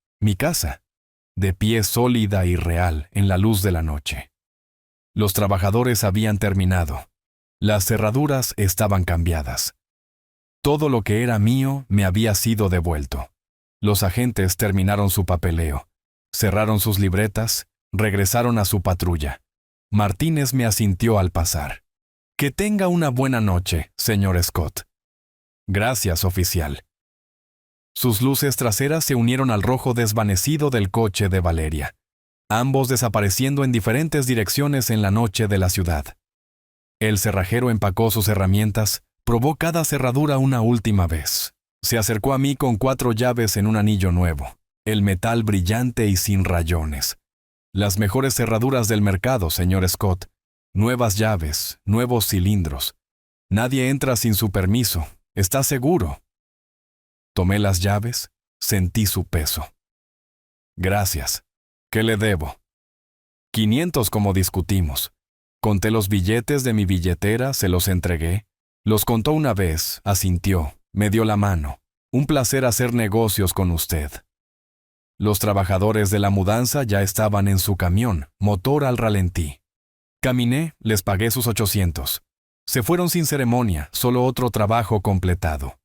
de pie sólida y real en la luz de la noche. Los trabajadores habían terminado. Las cerraduras estaban cambiadas. Todo lo que era mío me había sido devuelto. Los agentes terminaron su papeleo, cerraron sus libretas, regresaron a su patrulla. Martínez me asintió al pasar. Que tenga una buena noche, señor Scott. Gracias, oficial. Sus luces traseras se unieron al rojo desvanecido del coche de Valeria, ambos desapareciendo en diferentes direcciones en la noche de la ciudad. El cerrajero empacó sus herramientas, probó cada cerradura una última vez. Se acercó a mí con 4 llaves en un anillo nuevo, el metal brillante y sin rayones. Las mejores cerraduras del mercado, señor Scott. Nuevas llaves, nuevos cilindros. Nadie entra sin su permiso, ¿está seguro? Tomé las llaves, sentí su peso. Gracias. ¿Qué le debo? 500 como discutimos. Conté los billetes de mi billetera, se los entregué. Los contó una vez, asintió, me dio la mano. Un placer hacer negocios con usted. Los trabajadores de la mudanza ya estaban en su camión, motor al ralentí. Caminé, les pagué sus 800. Se fueron sin ceremonia, solo otro trabajo completado.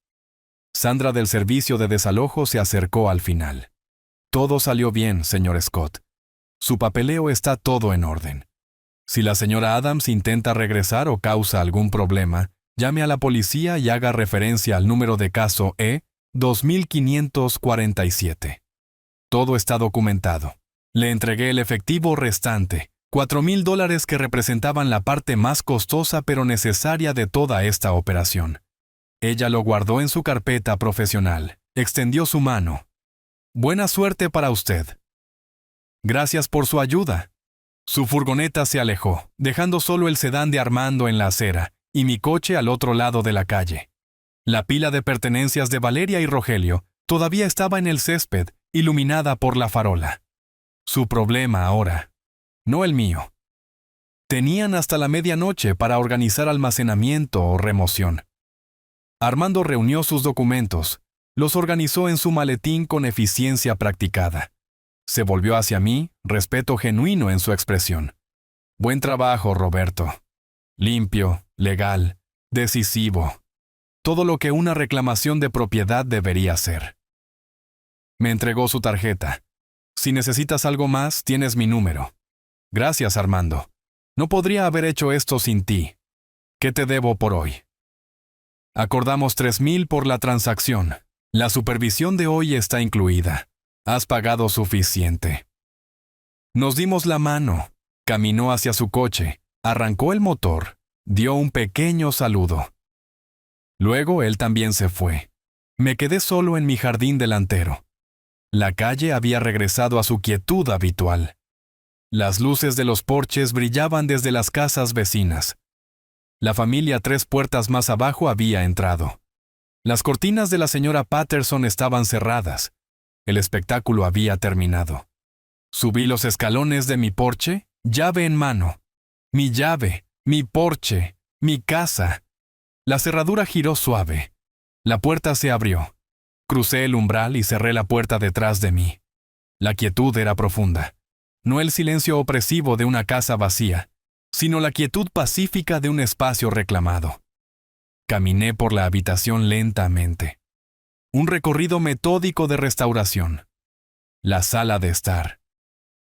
Sandra del servicio de desalojo se acercó al final. Todo salió bien, señor Scott. Su papeleo está todo en orden. Si la señora Adams intenta regresar o causa algún problema, llame a la policía y haga referencia al número de caso E-2547. Todo está documentado. Le entregué el efectivo restante, $4,000 que representaban la parte más costosa pero necesaria de toda esta operación. Ella lo guardó en su carpeta profesional, extendió su mano. Buena suerte para usted. Gracias por su ayuda. Su furgoneta se alejó, dejando solo el sedán de Armando en la acera y mi coche al otro lado de la calle. La pila de pertenencias de Valeria y Rogelio todavía estaba en el césped, iluminada por la farola. Su problema ahora, no el mío. Tenían hasta la medianoche para organizar almacenamiento o remoción. Armando reunió sus documentos, los organizó en su maletín con eficiencia practicada. Se volvió hacia mí, respeto genuino en su expresión. Buen trabajo, Roberto. Limpio, legal, decisivo. Todo lo que una reclamación de propiedad debería ser. Me entregó su tarjeta. Si necesitas algo más, tienes mi número. Gracias, Armando. No podría haber hecho esto sin ti. ¿Qué te debo por hoy? Acordamos 3,000 por la transacción. La supervisión de hoy está incluida. Has pagado suficiente. Nos dimos la mano. Caminó hacia su coche, arrancó el motor, dio un pequeño saludo. Luego él también se fue. Me quedé solo en mi jardín delantero. La calle había regresado a su quietud habitual. Las luces de los porches brillaban desde las casas vecinas. La familia 3 puertas más abajo había entrado. Las cortinas de la señora Patterson estaban cerradas. El espectáculo había terminado. Subí los escalones de mi porche, llave en mano. Mi llave, mi porche, mi casa. La cerradura giró suave. La puerta se abrió. Crucé el umbral y cerré la puerta detrás de mí. La quietud era profunda. No el silencio opresivo de una casa vacía, sino la quietud pacífica de un espacio reclamado. Caminé por la habitación lentamente. Un recorrido metódico de restauración. La sala de estar.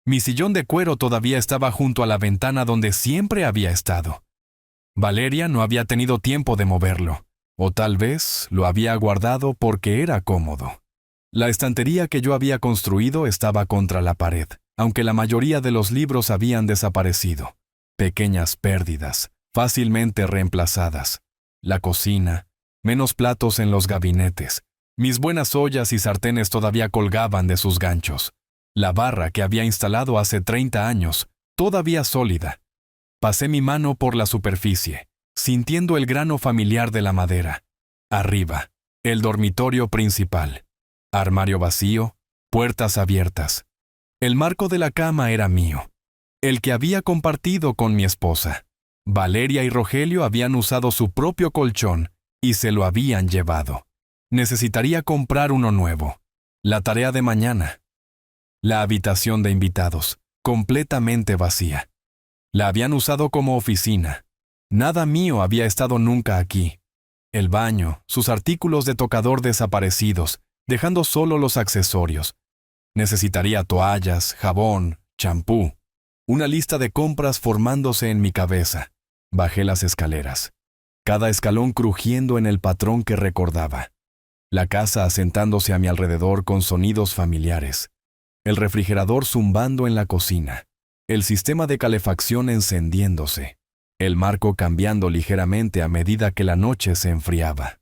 Mi sillón de cuero todavía estaba junto a la ventana donde siempre había estado. Valeria no había tenido tiempo de moverlo, o tal vez lo había guardado porque era cómodo. La estantería que yo había construido estaba contra la pared, aunque la mayoría de los libros habían desaparecido. Pequeñas pérdidas, fácilmente reemplazadas. La cocina, menos platos en los gabinetes. Mis buenas ollas y sartenes todavía colgaban de sus ganchos. La barra que había instalado hace 30 años, todavía sólida. Pasé mi mano por la superficie, sintiendo el grano familiar de la madera. Arriba, el dormitorio principal. Armario vacío, puertas abiertas. El marco de la cama era mío, el que había compartido con mi esposa. Valeria y Rogelio habían usado su propio colchón y se lo habían llevado. Necesitaría comprar uno nuevo. La tarea de mañana. La habitación de invitados, completamente vacía. La habían usado como oficina. Nada mío había estado nunca aquí. El baño, sus artículos de tocador desaparecidos, dejando solo los accesorios. Necesitaría toallas, jabón, champú. Una lista de compras formándose en mi cabeza. Bajé las escaleras. Cada escalón crujiendo en el patrón que recordaba. La casa asentándose a mi alrededor con sonidos familiares. El refrigerador zumbando en la cocina. El sistema de calefacción encendiéndose. El marco cambiando ligeramente a medida que la noche se enfriaba.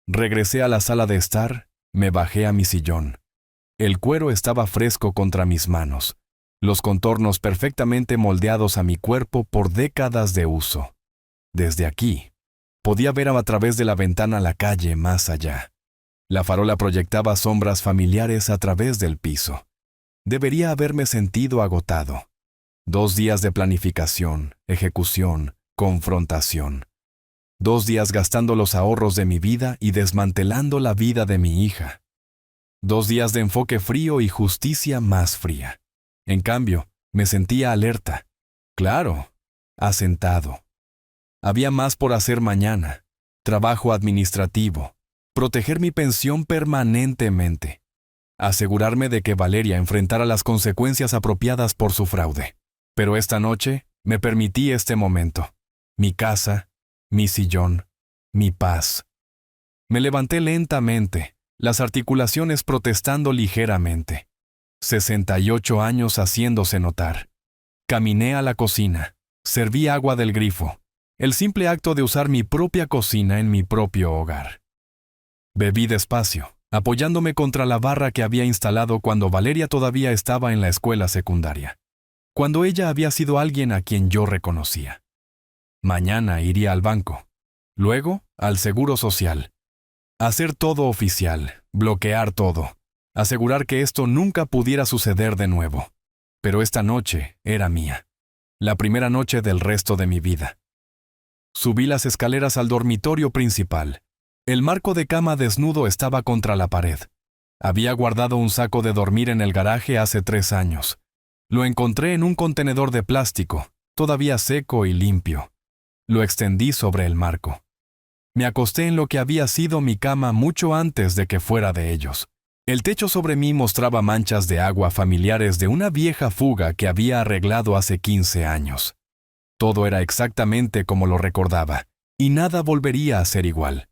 Regresé a la sala de estar, me bajé a mi sillón. El cuero estaba fresco contra mis manos, los contornos perfectamente moldeados a mi cuerpo por décadas de uso. Desde aquí, podía ver a través de la ventana la calle más allá. La farola proyectaba sombras familiares a través del piso. Debería haberme sentido agotado. 2 días de planificación, ejecución, confrontación. 2 días gastando los ahorros de mi vida y desmantelando la vida de mi hija. 2 días de enfoque frío y justicia más fría. En cambio, me sentía alerta. Claro, asentado. Había más por hacer mañana. Trabajo administrativo. Proteger mi pensión permanentemente. Asegurarme de que Valeria enfrentara las consecuencias apropiadas por su fraude. Pero esta noche me permití este momento. Mi casa, mi sillón, mi paz. Me levanté lentamente, las articulaciones protestando ligeramente. 68 años haciéndose notar. Caminé a la cocina, serví agua del grifo. El simple acto de usar mi propia cocina en mi propio hogar. Bebí despacio, apoyándome contra la barra que había instalado cuando Valeria todavía estaba en la escuela secundaria. Cuando ella había sido alguien a quien yo reconocía. Mañana iría al banco. Luego, al Seguro Social. Hacer todo oficial, bloquear todo. Asegurar que esto nunca pudiera suceder de nuevo. Pero esta noche era mía. La primera noche del resto de mi vida. Subí las escaleras al dormitorio principal. El marco de cama desnudo estaba contra la pared. Había guardado un saco de dormir en el garaje hace 3 años. Lo encontré en un contenedor de plástico, todavía seco y limpio. Lo extendí sobre el marco. Me acosté en lo que había sido mi cama mucho antes de que fuera de ellos. El techo sobre mí mostraba manchas de agua familiares de una vieja fuga que había arreglado hace 15 años. Todo era exactamente como lo recordaba, y nada volvería a ser igual.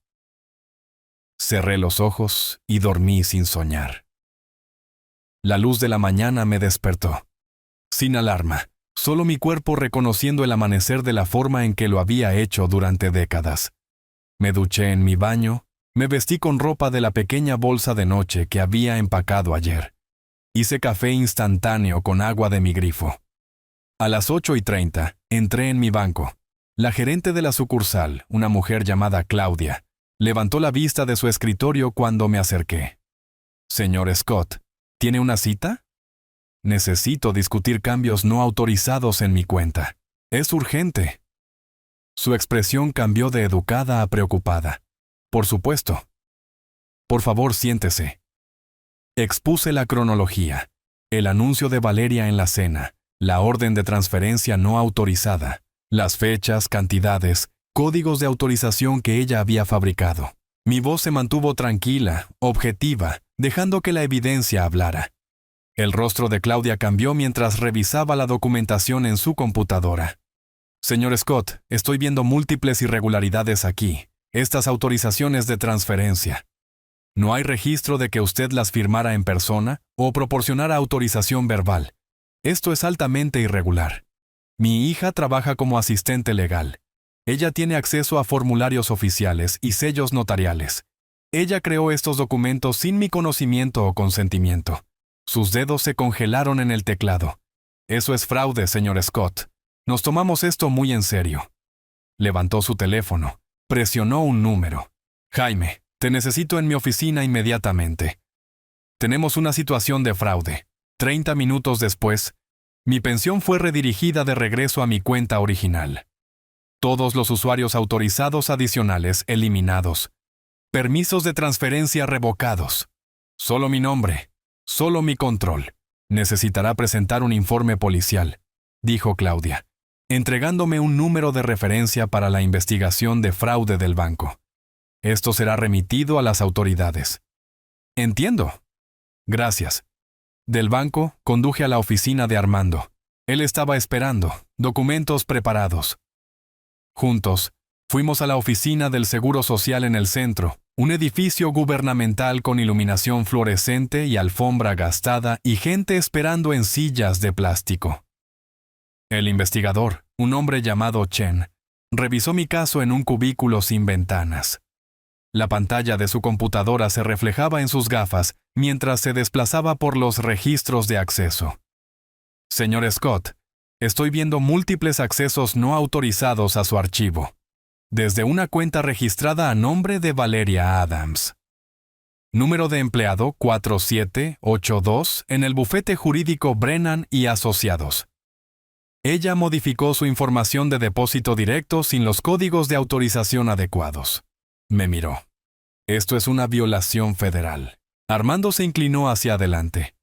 Cerré los ojos y dormí sin soñar. La luz de la mañana me despertó. Sin alarma, solo mi cuerpo reconociendo el amanecer de la forma en que lo había hecho durante décadas. Me duché en mi baño, me vestí con ropa de la pequeña bolsa de noche que había empacado ayer. Hice café instantáneo con agua de mi grifo. A las 8:30, entré en mi banco. La gerente de la sucursal, una mujer llamada Claudia, levantó la vista de su escritorio cuando me acerqué. «Señor Scott, ¿tiene una cita?» «Necesito discutir cambios no autorizados en mi cuenta. Es urgente». Su expresión cambió de educada a preocupada. «Por supuesto». «Por favor, siéntese». Expuse la cronología, el anuncio de Valeria en la cena, la orden de transferencia no autorizada, las fechas, cantidades, códigos de autorización que ella había fabricado. Mi voz se mantuvo tranquila, objetiva, dejando que la evidencia hablara. El rostro de Claudia cambió mientras revisaba la documentación en su computadora. «Señor Scott, estoy viendo múltiples irregularidades aquí, estas autorizaciones de transferencia. No hay registro de que usted las firmara en persona o proporcionara autorización verbal. Esto es altamente irregular. Mi hija trabaja como asistente legal. Ella tiene acceso a formularios oficiales y sellos notariales. Ella creó estos documentos sin mi conocimiento o consentimiento. Sus dedos se congelaron en el teclado. Eso es fraude, señor Scott. Nos tomamos esto muy en serio». Levantó su teléfono. Presionó un número. «Jaime, te necesito en mi oficina inmediatamente. Tenemos una situación de fraude». 30 minutos después, mi pensión fue redirigida de regreso a mi cuenta original. Todos los usuarios autorizados adicionales eliminados. Permisos de transferencia revocados. Solo mi nombre. Solo mi control. Necesitará presentar un informe policial, dijo Claudia. entregándome un número de referencia para la investigación de fraude del banco. Esto será remitido a las autoridades. Entiendo. Gracias. Del banco, conduje a la oficina de Armando. Él estaba esperando, documentos preparados. Juntos, fuimos a la oficina del Seguro Social en el centro, un edificio gubernamental con iluminación fluorescente y alfombra gastada y gente esperando en sillas de plástico. El investigador, un hombre llamado Chen, revisó mi caso en un cubículo sin ventanas. La pantalla de su computadora se reflejaba en sus gafas mientras se desplazaba por los registros de acceso. Señor Scott, estoy viendo múltiples accesos no autorizados a su archivo, desde una cuenta registrada a nombre de Valeria Adams. Número de empleado 4782 en el bufete jurídico Brennan y Asociados. Ella modificó su información de depósito directo sin los códigos de autorización adecuados. Me miró. Esto es una violación federal. Armando se inclinó hacia adelante.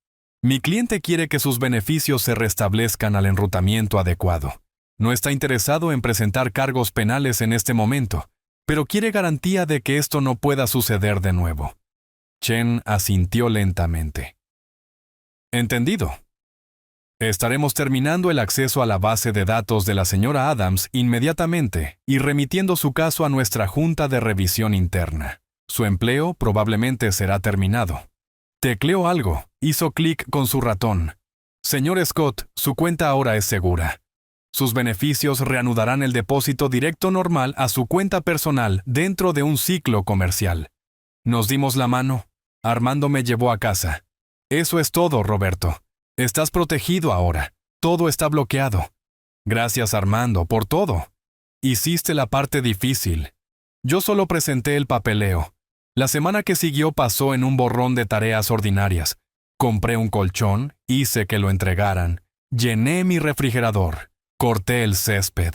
Mi cliente quiere que sus beneficios se restablezcan al enrutamiento adecuado. No está interesado en presentar cargos penales en este momento, pero quiere garantía de que esto no pueda suceder de nuevo. Chen asintió lentamente. Entendido. Estaremos terminando el acceso a la base de datos de la señora Adams inmediatamente y remitiendo su caso a nuestra junta de revisión interna. Su empleo probablemente será terminado. Tecleó algo, hizo clic con su ratón. Señor Scott, su cuenta ahora es segura. Sus beneficios reanudarán el depósito directo normal a su cuenta personal dentro de un ciclo comercial. Nos dimos la mano. Armando me llevó a casa. Eso es todo, Roberto. Estás protegido ahora. Todo está bloqueado. Gracias, Armando, por todo. Hiciste la parte difícil. Yo solo presenté el papeleo. La semana que siguió pasó en un borrón de tareas ordinarias. Compré un colchón, hice que lo entregaran, llené mi refrigerador, corté el césped,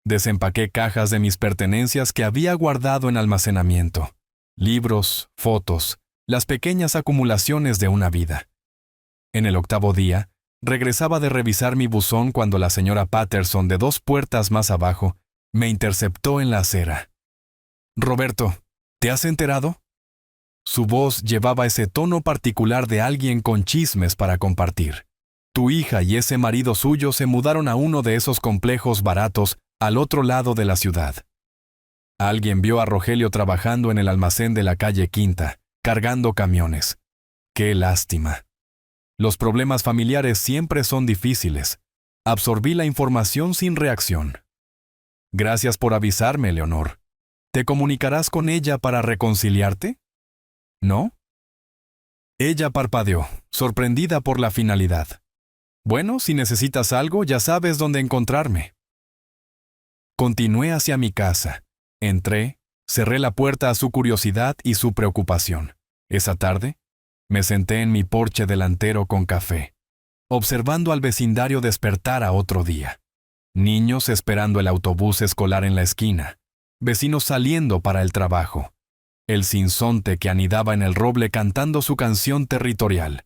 desempaqué cajas de mis pertenencias que había guardado en almacenamiento. Libros, fotos, las pequeñas acumulaciones de una vida. En el 8º día, regresaba de revisar mi buzón cuando la señora Patterson, de 2 puertas más abajo, me interceptó en la acera. «Roberto, ¿te has enterado?» Su voz llevaba ese tono particular de alguien con chismes para compartir. Tu hija y ese marido suyo se mudaron a uno de esos complejos baratos al otro lado de la ciudad. Alguien vio a Rogelio trabajando en el almacén de la calle Quinta, cargando camiones. ¡Qué lástima! Los problemas familiares siempre son difíciles. Absorbí la información sin reacción. Gracias por avisarme, Leonor. ¿Te comunicarás con ella para reconciliarte? ¿No? Ella parpadeó, sorprendida por la finalidad. Bueno, si necesitas algo, ya sabes dónde encontrarme. Continué hacia mi casa. Entré, cerré la puerta a su curiosidad y su preocupación. Esa tarde, me senté en mi porche delantero con café, observando al vecindario despertar a otro día. Niños esperando el autobús escolar en la esquina, vecinos saliendo para el trabajo. El sinsonte que anidaba en el roble cantando su canción territorial.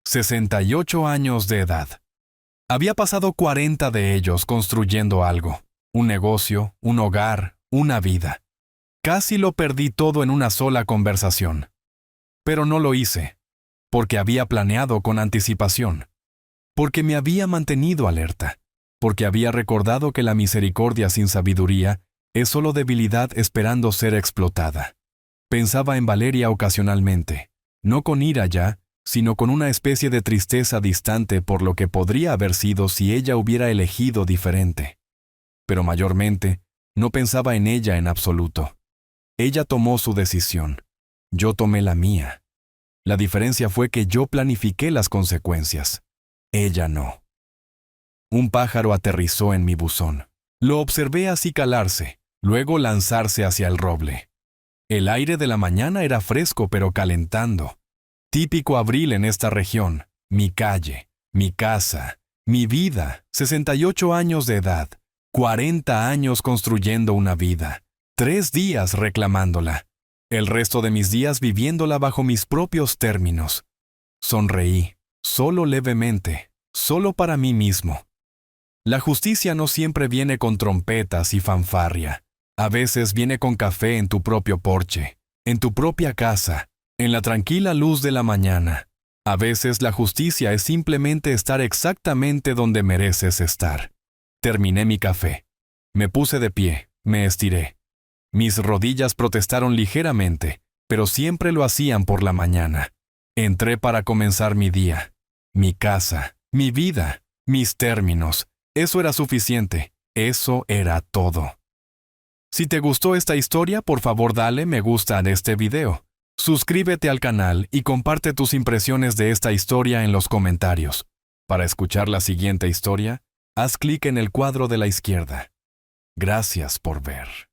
68 años de edad. Había pasado 40 de ellos construyendo algo, un negocio, un hogar, una vida. Casi lo perdí todo en una sola conversación. Pero no lo hice, porque había planeado con anticipación, porque me había mantenido alerta, porque había recordado que la misericordia sin sabiduría es solo debilidad esperando ser explotada. Pensaba en Valeria ocasionalmente, no con ira ya, sino con una especie de tristeza distante por lo que podría haber sido si ella hubiera elegido diferente. Pero mayormente, no pensaba en ella en absoluto. Ella tomó su decisión. Yo tomé la mía. La diferencia fue que yo planifiqué las consecuencias. Ella no. Un pájaro aterrizó en mi buzón. Lo observé acicalarse, luego lanzarse hacia el roble. El aire de la mañana era fresco pero calentando. Típico abril en esta región. Mi calle, mi casa, mi vida, 68 años de edad, 40 años construyendo una vida, 3 días reclamándola, el resto de mis días viviéndola bajo mis propios términos. Sonreí, solo levemente, solo para mí mismo. La justicia no siempre viene con trompetas y fanfarria. A veces viene con café en tu propio porche, en tu propia casa, en la tranquila luz de la mañana. A veces la justicia es simplemente estar exactamente donde mereces estar. Terminé mi café. Me puse de pie, me estiré. Mis rodillas protestaron ligeramente, pero siempre lo hacían por la mañana. Entré para comenzar mi día, mi casa, mi vida, mis términos. Eso era suficiente. Eso era todo. Si te gustó esta historia, por favor dale me gusta a este video. Suscríbete al canal y comparte tus impresiones de esta historia en los comentarios. Para escuchar la siguiente historia, haz clic en el cuadro de la izquierda. Gracias por ver.